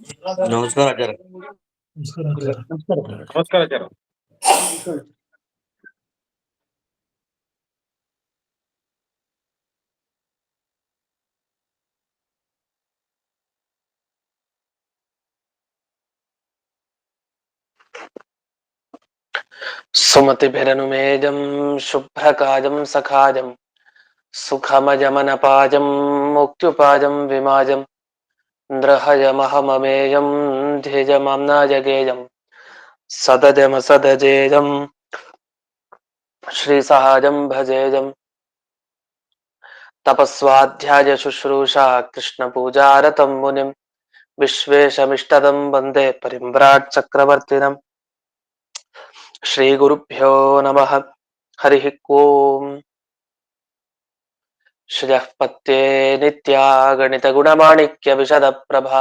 ನಮಸ್ಕಾರ ಆಚಾರ್ಯ. ನಮಸ್ಕಾರ ಆಚಾರ್ಯ. ಸುಮತಿಭಿರನುಮೇಜಂ ಶುಭ್ರಕಾಜಂ ಸಖಾಜಂ ಸುಖಮಜಮನಪಾಜಂ ಮುಕ್ತ್ಯುಪಾಜಂ ವಿಮಾಜಂ ದ್ರಹಯಮಹಮಮೇಯಂ ಧ್ಯೇಜಮಾಮ್ನಾಜಗೇಯಂ ಸದಜಮಸದಜೇಜಂ ಶ್ರೀಸಹಾಜಂ ಭಜೇಜಂ ತಪಸ್ವಾಧ್ಯಾಯ ಶುಶ್ರೂಷಾ ಕೃಷ್ಣಪೂಜಾರತಂ ಮುನಿಂ ವಿಶ್ವೇಶಮಿಷ್ಟದಂ ವಂದೇ ಪರಿಮ್ರಾಟ್ ಚಕ್ರವರ್ತಿನಂ. ಶ್ರೀಗುರುಭ್ಯೋ ನಮಃ. ಹರಿ ಓಂ. ಶ್ರಿಯಃ ಪತ್ಯೇ ನಿತ್ಯಾ ಗಣಿತ ಗುಣಮಾಣಿಕ್ಯ ವಿಶದ ಪ್ರಭಾ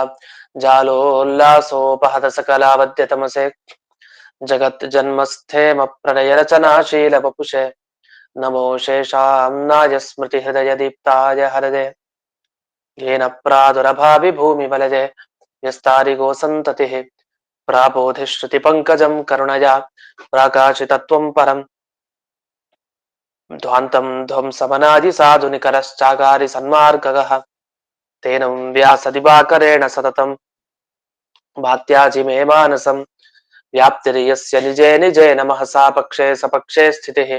ಜಾಲೋಲ್ಲಾಸೋಪಹತ ಸಕಲಾವದ್ಯ ತಮಸೆ ಜಗತ್ ಜನ್ಮಸ್ಥೇಮ ಪ್ರಳಯ ರಚನಾಶೀಲ ವಪುಷೆ ನಮೋ ಶೇಷಾಂನಾಯ ಸ್ಮೃತಿ ಹೃದಯ ದೀಪ್ತಾಯ ಹರದೆ ಯೇನ ಪ್ರಾದುರಭಾವಿ ಭೂಮಿ ಬಲಜೆ ಯಸ್ತಾರಿಗೋ ಸಂತತಿ ಪ್ರಾಬೋಧಿ ಶ್ರುತಿ ಪಂಕಜಂ ಕರುಣಯಾ ಪ್ರಾಕಾಶಿತತ್ವಂ ಪರಂ ಧ್ವಾಂತಂ ಧ್ವಂಸಮನಾದಿ ಸಾಧು ನಿಕರಶ್ಚಾಗಾರಿ ಸನ್ಮಾರ್ಗಗಃ ತೇನಂ ವ್ಯಾಸದಿವಾಕರೇಣ ಸತತಂ ಭಾತ್ಯಾಜಿ ಮೇ ಮಾನಸಂ ವ್ಯಾಪ್ತಿರ್ಯಸ್ಯ ನಿಜೇ ನಿಜೇ ನಮಃ ಸಾ ಪಕ್ಷೇ ಸಪಕ್ಷೇ ಸ್ಥಿತಿಃ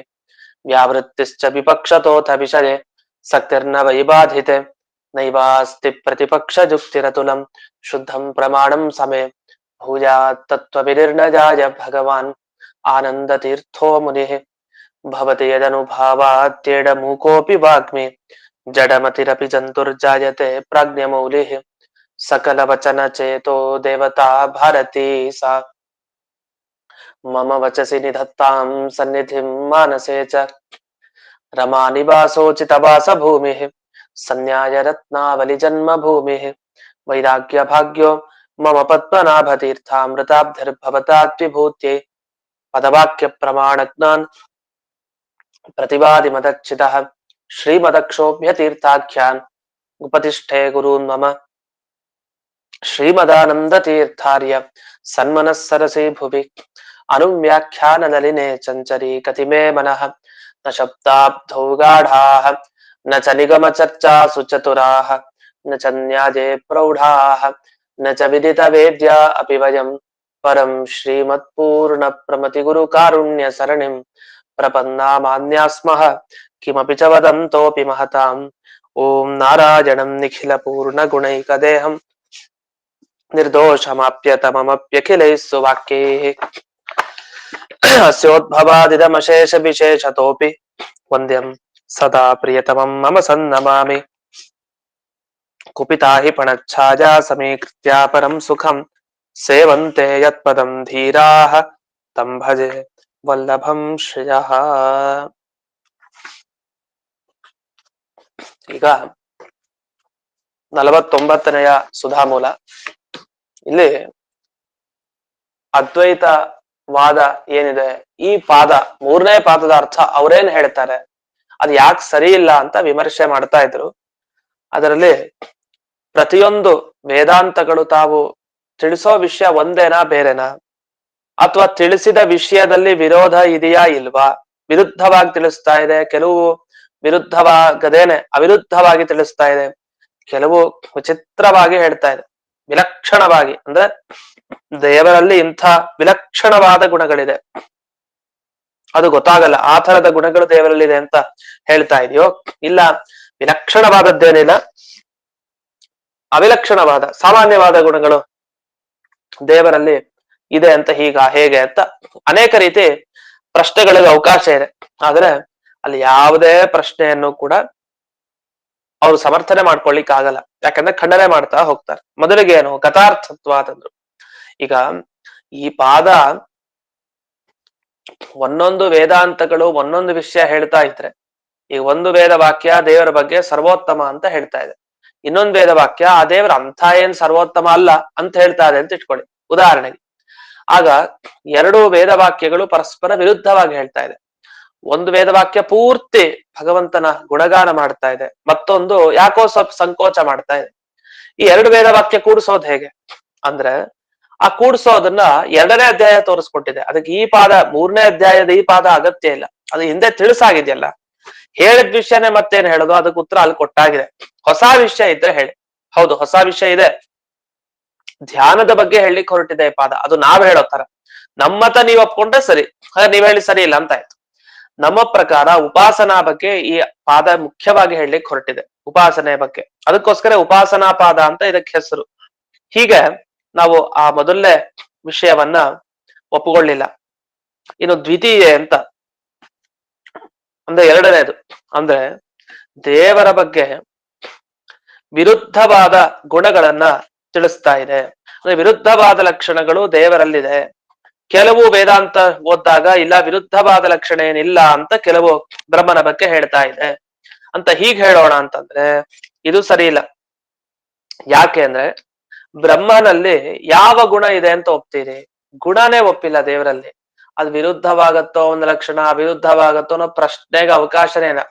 ವ್ಯಾವೃತ್ತಿಶ್ಚ ವಿಪಕ್ಷತೋಥ ವಿಷಯೇ ಸಕ್ತಿರ್ನ ವೈ ಬಾಧಿತೆ ನೈವಾಸ್ತಿ ಪ್ರತಿಪಕ್ಷಜುಕ್ತಿರತುಲಂ ಶುದ್ಧಂ ಪ್ರಮಾಣಂ ಸಮೇ ಭೂಯಾತ್ ತತ್ವವಿನಿರ್ಣಯಾಯ ಭಗವಾನ್ ಆನಂದತೀರ್ಥೋ ಮುನಿಃ ಭವತಿ ಯದನುಭಾವಾತ್ಯೇಡಮೂಕೋऽಪಿ ವಾಗ್ಮಿ ಜಡಮತಿರಪಿ ಜಂತುರ್ಜಾಯತೆ ಪ್ರಾಜ್ಞಮೌಲಿಃ ಸಕಲವಚನಚೇತೋ ದೇವತಾ ಭಾರತೀ ಸಾ ಮಮ ವಚಸಿ ನಿಧತ್ತಾಂ ಸನ್ನಿಧಿಂ ಮಾನಸೇ ಚ ರಮಾನಿವಾಸೋಚಿತವಾಸಭೂಮಿಃ ಸನ್ಯಾಯ ರತ್ನಾವಲಿ ಜನ್ಮಭೂಮಿಃ ವೈರಾಗ್ಯ ಭಾಗ್ಯೋ ಮಮ ಪದ್ಮನಾಭತೀರ್ಥಾಮೃತಾಬ್ಧಿರ್ಭವತಾದ್ವಿಭೂತ್ಯೈ ಪದವಾಕ್ಯ ಪ್ರಮಾಣಜ್ಞಾನ್ प्रतिवादि मदच्चितः श्रीमदक्षोभ्यतीर्थाख्यान् उपतिष्ठे गुरून् मम श्रीमदानन्दतीर्थार्य सन्मनः सरसि भुवि अनुव्याख्याननलिने चञ्चरी कतिमे मनः न शब्दाब्धौ गाढाः न च निगमचर्चासु चतुराः न च न्याजे प्रौढाः न च विदितवेद्या अपि वयं परं श्रीमत्पूर्णप्रमतिगुरुकारुण्यसरणिं प्रपन्नामान्यास्मः किमपि च वदन्तोऽपि महताम् ॐ नारायणं निखिलपूर्णगुणैकदेहं निर्दोषमाप्यतममप्यखिलैः सुवाक्यैः अस्योद्भवादिदमशेषविशेषतोऽपि वन्द्यं सदा प्रियतमं मम सन्नमामि कुपिता हि पणच्छाया समीकृत्या परं सुखं सेवन्ते यत्पदं धीराः तं भजे ವಲ್ಲಭಂ ಶ್ರೇಯಃ. ಈಗ 49ನೆಯ ಸುಧಾಮೂಲ. ಇಲ್ಲಿ ಅದ್ವೈತವಾದ ಏನಿದೆ, ಈ ಪಾದ, ಮೂರನೇ ಪಾದದ ಅರ್ಥ ಅವ್ರೇನ್ ಹೇಳ್ತಾರೆ, ಅದು ಯಾಕೆ ಸರಿ ಇಲ್ಲ ಅಂತ ವಿಮರ್ಶೆ ಮಾಡ್ತಾ ಇದ್ರು. ಅದರಲ್ಲಿ ಪ್ರತಿಯೊಂದು ವೇದಾಂತಗಳು ತಾವು ತಿಳಿಸೋ ವಿಷಯ ಒಂದೇನಾ ಬೇರೆನಾ, ಅಥವಾ ತಿಳಿಸಿದ ವಿಷಯದಲ್ಲಿ ವಿರೋಧ ಇದೆಯಾ ಇಲ್ವಾ, ವಿರುದ್ಧವಾಗಿ ತಿಳಿಸ್ತಾ ಇದೆ, ಕೆಲವು ವಿರುದ್ಧವಾಗದೇನೆ ಅವಿರುದ್ಧವಾಗಿ ತಿಳಿಸ್ತಾ ಇದೆ, ಕೆಲವು ವಿಚಿತ್ರವಾಗಿ ಹೇಳ್ತಾ ಇದೆ, ವಿಲಕ್ಷಣವಾಗಿ. ಅಂದ್ರೆ ದೇವರಲ್ಲಿ ಇಂಥ ವಿಲಕ್ಷಣವಾದ ಗುಣಗಳಿದೆ, ಅದು ಗೊತ್ತಾಗಲ್ಲ ಆ ತರದ ಗುಣಗಳು ದೇವರಲ್ಲಿದೆ ಅಂತ ಹೇಳ್ತಾ ಇದೆಯೋ, ಇಲ್ಲ ವಿಲಕ್ಷಣವಾದದ್ದೇನಿಲ್ಲ, ಅವಿಲಕ್ಷಣವಾದ ಸಾಮಾನ್ಯವಾದ ಗುಣಗಳು ದೇವರಲ್ಲಿ ಇದೆ ಅಂತ ಹೇಗೆ ಅಂತ ಅನೇಕ ರೀತಿ ಪ್ರಶ್ನೆಗಳಿಗೆ ಅವಕಾಶ ಇದೆ. ಆದ್ರೆ ಅಲ್ಲಿ ಯಾವುದೇ ಪ್ರಶ್ನೆಯನ್ನು ಕೂಡ ಅವ್ರು ಸಮರ್ಥನೆ ಮಾಡ್ಕೊಳ್ಳಿಕ್ ಆಗಲ್ಲ, ಯಾಕಂದ್ರೆ ಖಂಡನೆ ಮಾಡ್ತಾ ಹೋಗ್ತಾರೆ. ಮೊದಲಿಗೆ ಏನು ಕಥಾರ್ಥತ್ವ ಅಂತಂದ್ರು. ಈಗ ಈ ಪಾದ ಒಂದೊಂದು ವೇದಾಂತಗಳು ಒಂದೊಂದು ವಿಷಯ ಹೇಳ್ತಾ ಇದ್ರೆ, ಈಗ ಒಂದು ವೇದ ವಾಕ್ಯ ದೇವರ ಬಗ್ಗೆ ಸರ್ವೋತ್ತಮ ಅಂತ ಹೇಳ್ತಾ ಇದೆ, ಇನ್ನೊಂದು ವೇದ ವಾಕ್ಯ ಆ ದೇವರ ಅಂಥ ಏನ್ ಸರ್ವೋತ್ತಮ ಅಲ್ಲ ಅಂತ ಹೇಳ್ತಾ ಇದೆ ಅಂತ ಇಟ್ಕೊಳ್ಳಿ ಉದಾಹರಣೆಗೆ. ಆಗ ಎರಡು ವೇದವಾಕ್ಯಗಳು ಪರಸ್ಪರ ವಿರುದ್ಧವಾಗಿ ಹೇಳ್ತಾ ಇದೆ. ಒಂದು ವೇದವಾಕ್ಯ ಪೂರ್ತಿ ಭಗವಂತನ ಗುಣಗಾನ ಮಾಡ್ತಾ ಇದೆ, ಮತ್ತೊಂದು ಯಾಕೋ ಸ್ವಲ್ಪ ಸಂಕೋಚ ಮಾಡ್ತಾ ಇದೆ. ಈ ಎರಡು ವೇದವಾಕ್ಯ ಕೂಡಿಸೋದು ಹೇಗೆ? ಅಂದ್ರೆ ಆ ಕೂಡ್ಸೋದನ್ನ 2ನೇ ಅಧ್ಯಾಯ ತೋರಿಸ್ಕೊಟ್ಟಿದೆ. ಅದಕ್ಕೆ ಈ ಪಾದ 3ನೇ ಅಧ್ಯಾಯದ ಈ ಪಾದ ಅಗತ್ಯ ಇಲ್ಲ, ಅದು ಹಿಂದೆ ತಿಳಿಸಾಗಿದೆಯಲ್ಲ. ಹೇಳಿದ ವಿಷಯನೇ ಮತ್ತೇನ್ ಹೇಳೋದು, ಅದಕ್ಕೆ ಉತ್ತರ ಅಲ್ಲಿ ಕೊಟ್ಟಾಗಿದೆ. ಹೊಸ ವಿಷಯ ಇದ್ರೆ ಹೇಳಿ. ಹೌದು, ಹೊಸ ವಿಷಯ ಇದೆ. ಧ್ಯಾನದ ಬಗ್ಗೆ ಹೇಳಲಿಕ್ಕೆ ಹೊರಟಿದೆ ಈ ಪಾದ, ಅದು ನಾವ್ ಹೇಳೋ ತರ. ನಮ್ಮತ ನೀವ್ ಒಪ್ಕೊಂಡ್ರೆ ಸರಿ, ಹಾಗೆ ನೀವ್ ಹೇಳಿ ಸರಿ ಇಲ್ಲ ಅಂತ ಆಯ್ತು. ನಮ್ಮ ಪ್ರಕಾರ ಉಪಾಸನಾ ಬಗ್ಗೆ ಈ ಪಾದ ಮುಖ್ಯವಾಗಿ ಹೇಳಲಿಕ್ಕೆ ಹೊರಟಿದೆ, ಉಪಾಸನೆಯ ಬಗ್ಗೆ. ಅದಕ್ಕೋಸ್ಕರ ಉಪಾಸನಾ ಪಾದ ಅಂತ ಇದಕ್ಕೆ ಹೆಸರು. ಹೀಗೆ ನಾವು ಆ ಮೊದಲನೇ ವಿಷಯವನ್ನ ಒಪ್ಪಿಕೊಳ್ಳಿಲ್ಲ. ಇನ್ನು ದ್ವಿತೀಯ ಅಂತ ಅಂದ್ರೆ 2ನೇದು, ಅಂದ್ರೆ ದೇವರ ಬಗ್ಗೆ ವಿರುದ್ಧವಾದ ಗುಣಗಳನ್ನ ತಿಳಿಸ್ತಾ ಇದೆ. ಅಂದ್ರೆ ವಿರುದ್ಧವಾದ ಲಕ್ಷಣಗಳು ದೇವರಲ್ಲಿದೆ. ಕೆಲವು ವೇದಾಂತ ಓದಿದಾಗ ಇಲ್ಲ, ವಿರುದ್ಧವಾದ ಲಕ್ಷಣ ಏನಿಲ್ಲ ಅಂತ ಕೆಲವು ಬ್ರಹ್ಮನ ಬಗ್ಗೆ ಹೇಳ್ತಾ ಇದೆ ಅಂತ. ಹೀಗ್ ಹೇಳೋಣ ಅಂತಂದ್ರೆ ಇದು ಸರಿ ಇಲ್ಲ. ಯಾಕೆ ಅಂದ್ರೆ ಬ್ರಹ್ಮನಲ್ಲಿ ಯಾವ ಗುಣ ಇದೆ ಅಂತ ಒಪ್ತೀರಿ? ಗುಣನೇ ಒಪ್ಪಿಲ್ಲ ದೇವರಲ್ಲಿ. ಅದು ವಿರುದ್ಧವಾಗತ್ತೋ ಒಂದು ಲಕ್ಷಣ, ಅವಿರುದ್ಧವಾಗತ್ತೋ ಅನ್ನೋ ಪ್ರಶ್ನೆಗೆ ಅವಕಾಶನೇ ಇಲ್ಲ.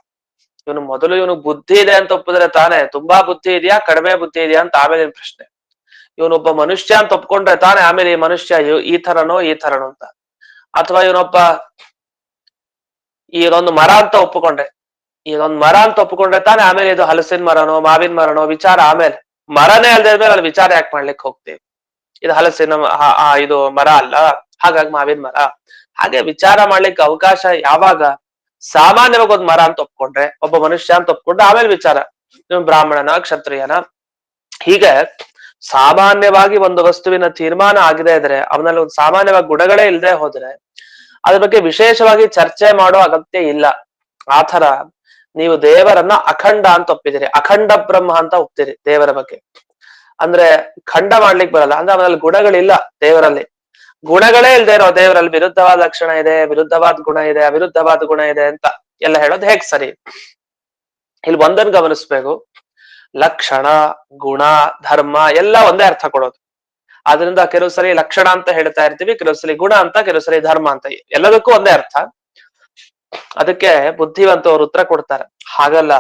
ಇವನು ಬುದ್ಧಿ ಇದೆ ಅಂತ ಒಪ್ಪಿದ್ರೆ ತಾನೇ, ತುಂಬಾ ಬುದ್ಧಿ ಇದೆಯಾ ಕಡಿಮೆ ಬುದ್ಧಿ ಇದೆಯಾ ಅಂತ ಆಮೇಲೆ ಪ್ರಶ್ನೆ. ಇವನೊಬ್ಬ ಮನುಷ್ಯ ಅಂತ ಒಪ್ಕೊಂಡ್ರೆ ತಾನೇ ಆಮೇಲೆ ಈ ಮನುಷ್ಯ ಈ ಥರನೋ ಅಂತ. ಅಥವಾ ಇವನೊಬ್ಬ ಇದೊಂದು ಮರ ಅಂತ ಒಪ್ಪಿಕೊಂಡ್ರೆ ತಾನೇ ಆಮೇಲೆ ಇದು ಹಲಸಿನ ಮರನೋ ಮಾವಿನ ಮರನೋ ವಿಚಾರ. ಆಮೇಲೆ ಮರನೇ ಅಲ್ದೇ ಮೇಲೆ ಅಲ್ಲಿ ವಿಚಾರ ಯಾಕೆ ಮಾಡ್ಲಿಕ್ಕೆ ಹೋಗ್ತೀವಿ? ಇದು ಹಲಸಿನ ಇದು ಮರ ಅಲ್ಲ, ಹಾಗಾಗಿ ಮಾವಿನ ಮರ. ಹಾಗೆ ವಿಚಾರ ಮಾಡ್ಲಿಕ್ಕೆ ಅವಕಾಶ ಯಾವಾಗ? ಸಾಮಾನ್ಯವಾಗಿ ಒಂದು ಮರ ಅಂತ ಒಪ್ಕೊಂಡ್ರೆ, ಒಬ್ಬ ಮನುಷ್ಯ ಅಂತ ಒಪ್ಕೊಂಡ್ರೆ ಆಮೇಲೆ ವಿಚಾರ, ನೀವು ಬ್ರಾಹ್ಮಣನ ಕ್ಷತ್ರಿಯನ. ಹೀಗೆ ಸಾಮಾನ್ಯವಾಗಿ ಒಂದು ವಸ್ತುವಿನ ತೀರ್ಮಾನ ಆಗದೆ ಇದ್ರೆ, ಅವನಲ್ಲಿ ಒಂದು ಸಾಮಾನ್ಯವಾಗಿ ಗುಣಗಳೇ ಇಲ್ಲದೆ ಹೋದ್ರೆ ಅದ್ರ ಬಗ್ಗೆ ವಿಶೇಷವಾಗಿ ಚರ್ಚೆ ಮಾಡೋ ಅಗತ್ಯ ಇಲ್ಲ. ಆತರ ನೀವು ದೇವರನ್ನ ಅಖಂಡ ಅಂತ ಒಪ್ಪಿದಿರಿ, ಅಖಂಡ ಬ್ರಹ್ಮ ಅಂತ ಒಪ್ತೀರಿ ದೇವರ ಬಗ್ಗೆ. ಅಂದ್ರೆ ಖಂಡ ಮಾಡ್ಲಿಕ್ಕೆ ಬರಲ್ಲ, ಅಂದ್ರೆ ಅವನಲ್ಲಿ ಗುಣಗಳಿಲ್ಲ ದೇವರಲ್ಲಿ. ಗುಣಗಳೇ ಇಲ್ಲದೆ ಇರೋ ದೇವರಲ್ಲಿ ವಿರುದ್ಧವಾದ ಲಕ್ಷಣ ಇದೆ, ವಿರುದ್ಧವಾದ ಗುಣ ಇದೆ, ಅವಿರುದ್ಧವಾದ ಗುಣ ಇದೆ ಅಂತ ಎಲ್ಲ ಹೇಳೋದು ಹೇಗ್ ಸರಿ? ಇಲ್ಲಿ ಒಂದನ್ನು ಗಮನಿಸ್ಬೇಕು, ಲಕ್ಷಣ, ಗುಣ, ಧರ್ಮ ಎಲ್ಲ ಒಂದೇ ಅರ್ಥ ಕೊಡೋದು. ಆದ್ರಿಂದ ಕೆಲವು ಸರಿ ಲಕ್ಷಣ ಅಂತ ಹೇಳ್ತಾ ಇರ್ತೀವಿ, ಕೆಲವು ಸರಿ ಗುಣ ಅಂತ, ಕೆಲವು ಸರಿ ಧರ್ಮ ಅಂತ, ಎಲ್ಲದಕ್ಕೂ ಒಂದೇ ಅರ್ಥ. ಅದಕ್ಕೆ ಬುದ್ಧಿವಂತವರು ಉತ್ತರ ಕೊಡ್ತಾರೆ, ಹಾಗಲ್ಲ.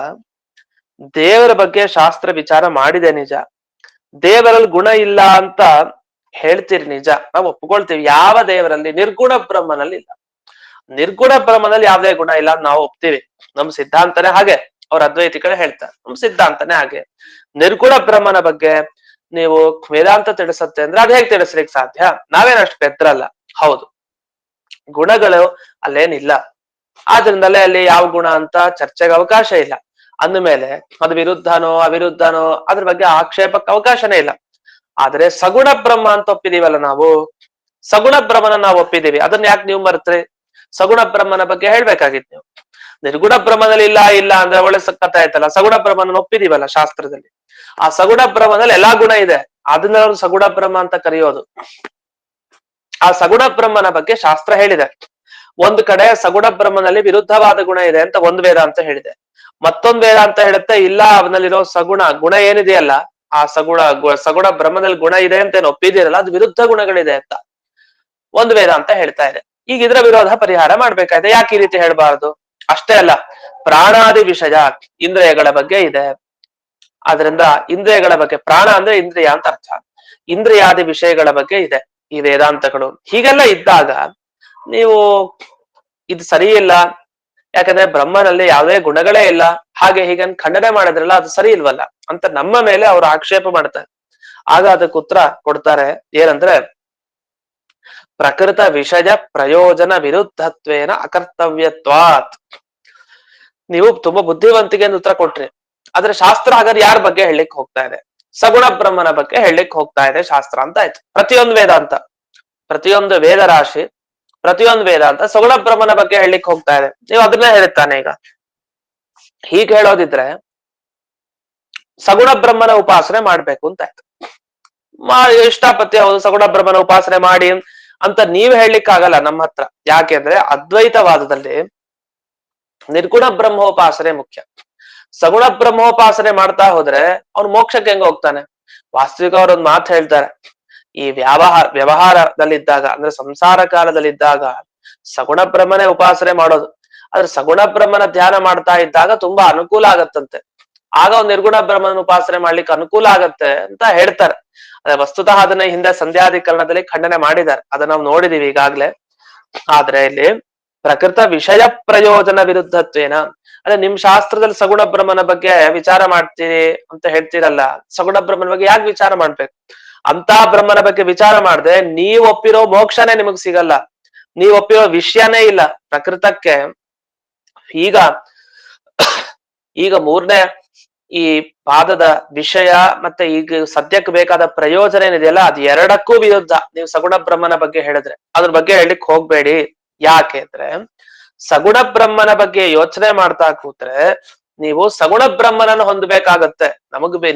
ದೇವರ ಬಗ್ಗೆ ಶಾಸ್ತ್ರ ವಿಚಾರ ಮಾಡಿದೆ ನಿಜ, ದೇವರಲ್ಲಿ ಗುಣ ಇಲ್ಲ ಅಂತ ಹೇಳ್ತೀರಿ ನಿಜ, ನಾವು ಒಪ್ಕೊಳ್ತೀವಿ. ಯಾವ ದೇವರಲ್ಲಿ? ನಿರ್ಗುಣ ಬ್ರಹ್ಮನಲ್ಲಿ ಇಲ್ಲ. ನಿರ್ಗುಣ ಬ್ರಹ್ಮನಲ್ಲಿ ಯಾವುದೇ ಗುಣ ಇಲ್ಲ ಅಂತ ನಾವು ಒಪ್ತೀವಿ. ನಮ್ ಸಿದ್ಧಾಂತನೇ ಹಾಗೆ. ಅವ್ರ ಅದ್ವೈತಿಗಳೇ ಹೇಳ್ತಾರೆ, ನಮ್ ಸಿದ್ಧಾಂತನೇ ಹಾಗೆ. ನಿರ್ಗುಣ ಬ್ರಹ್ಮನ ಬಗ್ಗೆ ನೀವು ವೇದಾಂತ ತಿಳಿಸತ್ತೆ ಅಂದ್ರೆ ಅದ್ ಹೇಗ್ ತಿಳಿಸ್ಲಿಕ್ಕೆ ಸಾಧ್ಯ? ನಾವೇನಷ್ಟು ಪೆದ್ರಲ್ಲ. ಹೌದು, ಗುಣಗಳು ಅಲ್ಲೇನಿಲ್ಲ, ಆದ್ರಿಂದಲೇ ಅಲ್ಲಿ ಯಾವ ಗುಣ ಅಂತ ಚರ್ಚೆಗೆ ಅವಕಾಶ ಇಲ್ಲ. ಅಂದ್ಮೇಲೆ ಅದು ವಿರುದ್ಧನೋ ಅವಿರುದ್ಧನೋ ಅದ್ರ ಬಗ್ಗೆ ಆಕ್ಷೇಪಕ್ಕೆ ಅವಕಾಶನೇ ಇಲ್ಲ. ಆದ್ರೆ ಸಗುಣ ಬ್ರಹ್ಮ ಅಂತ ಒಪ್ಪಿದೀವಲ್ಲ ನಾವು, ಸಗುಣ ಬ್ರಹ್ಮನ ನಾವು ಒಪ್ಪಿದೀವಿ, ಅದನ್ನ ಯಾಕೆ ನೀವು ಮರೆತ್ರಿ? ಸಗುಣ ಬ್ರಹ್ಮನ ಬಗ್ಗೆ ಹೇಳ್ಬೇಕಾಗಿತ್ತು ನೀವು. ನಿರ್ಗುಣ ಬ್ರಹ್ಮದಲ್ಲಿ ಇಲ್ಲ ಅಂದ್ರೆ ಒಳ್ಳೆ ಕಥೆ ಆಯ್ತಲ್ಲ. ಸಗುಣ ಬ್ರಹ್ಮನ ಒಪ್ಪಿದೀವಲ್ಲ ಶಾಸ್ತ್ರದಲ್ಲಿ, ಆ ಸಗುಣ ಬ್ರಹ್ಮದಲ್ಲಿ ಎಲ್ಲಾ ಗುಣ ಇದೆ, ಅದನ್ನ ಅವ್ರು ಸಗುಣ ಬ್ರಹ್ಮ ಅಂತ ಕರೆಯೋದು. ಆ ಸಗುಣ ಬ್ರಹ್ಮನ ಬಗ್ಗೆ ಶಾಸ್ತ್ರ ಹೇಳಿದೆ. ಒಂದು ಕಡೆ ಸಗುಣ ಬ್ರಹ್ಮನಲ್ಲಿ ವಿರುದ್ಧವಾದ ಗುಣ ಇದೆ ಅಂತ ಒಂದು ವೇದ ಅಂತ ಹೇಳಿದೆ, ಮತ್ತೊಂದು ವೇದ ಅಂತ ಹೇಳುತ್ತೆ ಇಲ್ಲ, ಅವನಲ್ಲಿರೋ ಸಗುಣ ಗುಣ ಏನಿದೆಯಲ್ಲ, ಆ ಸಗುಣ ಬ್ರಹ್ಮದಲ್ಲಿ ಗುಣ ಇದೆ ಅಂತ ಏನು ಒಪ್ಪಿದಿರಲ್ಲ, ಅದು ವಿರುದ್ಧ ಗುಣಗಳಿದೆ ಅಂತ ಒಂದು ವೇದ ಅಂತ ಹೇಳ್ತಾ ಇದೆ. ಈಗ ಇದ್ರ ವಿರೋಧ ಪರಿಹಾರ ಮಾಡ್ಬೇಕಾಯ್ತು. ಯಾಕೆ ಈ ರೀತಿ ಹೇಳ್ಬಾರ್ದು? ಅಷ್ಟೇ ಅಲ್ಲ, ಪ್ರಾಣಾದಿ ವಿಷಯ ಇಂದ್ರಿಯಗಳ ಬಗ್ಗೆ ಇದೆ. ಆದ್ರಿಂದ ಇಂದ್ರಿಯಗಳ ಬಗ್ಗೆ, ಪ್ರಾಣ ಅಂದ್ರೆ ಇಂದ್ರಿಯ ಅಂತ ಅರ್ಥ, ಇಂದ್ರಿಯಾದಿ ವಿಷಯಗಳ ಬಗ್ಗೆ ಇದೆ ಈ ವೇದಾಂತಗಳು. ಹೀಗೆಲ್ಲ ಇದ್ದಾಗ ನೀವು ಇದು ಸರಿ ಇಲ್ಲ, ಯಾಕಂದ್ರೆ ಬ್ರಹ್ಮನಲ್ಲಿ ಯಾವುದೇ ಗುಣಗಳೇ ಇಲ್ಲ, ಹಾಗೆ ಹೀಗೆ ಖಂಡನೆ ಮಾಡಿದ್ರಲ್ಲ, ಅದು ಸರಿ ಇಲ್ವಲ್ಲ ಅಂತ ನಮ್ಮ ಮೇಲೆ ಅವರು ಆಕ್ಷೇಪ ಮಾಡ್ತಾರೆ. ಆಗ ಅದಕ್ಕೆ ಉತ್ತರ ಕೊಡ್ತಾರೆ, ಏನಂದ್ರೆ ಪ್ರಕೃತ ವಿಷಯ ಪ್ರಯೋಜನ ವಿರುದ್ಧತ್ವೇನ ಅಕರ್ತವ್ಯತ್ವಾತ್. ನೀವು ತುಂಬಾ ಬುದ್ಧಿವಂತಿಗೆ ಉತ್ತರ ಕೊಟ್ರಿ, ಆದ್ರೆ ಶಾಸ್ತ್ರ ಹಾಗಾದ್ರೆ ಯಾರ ಬಗ್ಗೆ ಹೇಳಲಿಕ್ಕೆ ಹೋಗ್ತಾ ಇದೆ? ಸಗುಣ ಬ್ರಹ್ಮನ ಬಗ್ಗೆ ಹೇಳಲಿಕ್ಕೆ ಹೋಗ್ತಾ ಇದೆ ಶಾಸ್ತ್ರ ಅಂತ ಆಯ್ತು. ಪ್ರತಿಯೊಂದು ವೇದಾಂತ, ಪ್ರತಿಯೊಂದು ವೇದ ರಾಶಿ, ಪ್ರತಿಯೊಂದು ವೇದಾಂತ ಸಗುಣ ಬ್ರಹ್ಮನ ಬಗ್ಗೆ ಹೇಳಲಿಕ್ಕೆ ಹೋಗ್ತಾ ಇದೆ. ನೀವು ಅದನ್ನೇ ಹೇಳ್ತಾನೆ. ಈಗ ಹೀಗೆ ಹೇಳೋದಿದ್ರೆ ಸಗುಣ ಬ್ರಹ್ಮನ ಉಪಾಸನೆ ಮಾಡ್ಬೇಕು ಅಂತ ಆಯ್ತು. ಇಷ್ಟಪತ್ತಿ ಹೌದು, ಸಗುಣ ಬ್ರಹ್ಮನ ಉಪಾಸನೆ ಮಾಡಿ ಅಂತ ನೀವ್ ಹೇಳಲಿಕ್ಕೆ ಆಗಲ್ಲ ನಮ್ಮ ಹತ್ರ. ಯಾಕೆಂದ್ರೆ ಅದ್ವೈತವಾದದಲ್ಲಿ ನಿರ್ಗುಣ ಬ್ರಹ್ಮೋಪಾಸನೆ ಮುಖ್ಯ. ಸಗುಣ ಬ್ರಹ್ಮೋಪಾಸನೆ ಮಾಡ್ತಾ ಹೋದ್ರೆ ಅವ್ನು ಮೋಕ್ಷಕ್ಕೆ ಹೆಂಗ ಹೋಗ್ತಾನೆ? ವಾಸ್ತವಿಕ ಅವರೊಂದು ಮಾತು ಹೇಳ್ತಾರೆ, ಈ ವ್ಯವಹಾರದಲ್ಲಿದ್ದಾಗ ಅಂದ್ರೆ ಸಂಸಾರ ಕಾಲದಲ್ಲಿದ್ದಾಗ ಸಗುಣ ಬ್ರಹ್ಮನೇ ಉಪಾಸನೆ ಮಾಡೋದು. ಆದ್ರೆ ಸಗುಣ ಬ್ರಹ್ಮನ ಧ್ಯಾನ ಮಾಡ್ತಾ ಇದ್ದಾಗ ತುಂಬಾ ಅನುಕೂಲ ಆಗತ್ತಂತೆ, ಆಗ ಒಂದು ನಿರ್ಗುಣ ಬ್ರಹ್ಮನ ಉಪಾಸನೆ ಮಾಡ್ಲಿಕ್ಕೆ ಅನುಕೂಲ ಆಗತ್ತೆ ಅಂತ ಹೇಳ್ತಾರೆ. ಅದೇ ವಸ್ತುತಃ ಅದನ್ನ ಹಿಂದೆ ಸಂಧ್ಯಾಧಿಕರಣದಲ್ಲಿ ಖಂಡನೆ ಮಾಡಿದ್ದಾರೆ, ಅದನ್ನ ನಾವು ನೋಡಿದೀವಿ ಈಗಾಗ್ಲೇ. ಆದ್ರೆ ಇಲ್ಲಿ ಪ್ರಕೃತ ವಿಷಯ ಪ್ರಯೋಜನ ವಿರುದ್ಧತ್ವೇನ, ಅದೇ ನಿಮ್ ಶಾಸ್ತ್ರದಲ್ಲಿ ಸಗುಣ ಬ್ರಹ್ಮನ ಬಗ್ಗೆ ವಿಚಾರ ಮಾಡ್ತೀರಿ ಅಂತ ಹೇಳ್ತೀರಲ್ಲ, ಸಗುಣ ಬ್ರಹ್ಮನ ಬಗ್ಗೆ ಯಾಕೆ ವಿಚಾರ ಮಾಡ್ಬೇಕು? ಅಂತ ಬ್ರಹ್ಮನ ಬಗ್ಗೆ ವಿಚಾರ ಮಾಡದೆ ನೀವ್ ಒಪ್ಪಿರೋ ಮೋಕ್ಷನೇ ನಿಮಗ್ ಸಿಗಲ್ಲ, ನೀವ್ ಒಪ್ಪಿರೋ ವಿಷಯನೇ ಇಲ್ಲ ಪ್ರಕೃತಕ್ಕೆ. ಈಗ ಈಗ ಮೂರನೇ ಈ ಪಾದದ ವಿಷಯ ಮತ್ತೆ ಈಗ ಸದ್ಯಕ್ಕೆ ಬೇಕಾದ ಪ್ರಯೋಜನ ಏನಿದೆಯಲ್ಲ, ಅದ್ ಎರಡಕ್ಕೂ ವಿರುದ್ಧ ನೀವು ಸಗುಣ ಬ್ರಹ್ಮನ ಬಗ್ಗೆ ಹೇಳಿದ್ರೆ. ಅದ್ರ ಬಗ್ಗೆ ಹೇಳಿಕ್ ಹೋಗ್ಬೇಡಿ. ಯಾಕೆ ಅಂದ್ರೆ ಸಗುಣ ಬ್ರಹ್ಮನ ಬಗ್ಗೆ ಯೋಚನೆ ಮಾಡ್ತಾ ಕೂತ್ರೆ ನೀವು ಸಗುಣ ಬ್ರಹ್ಮನನ್ನು ಹೊಂದಬೇಕಾಗತ್ತೆ.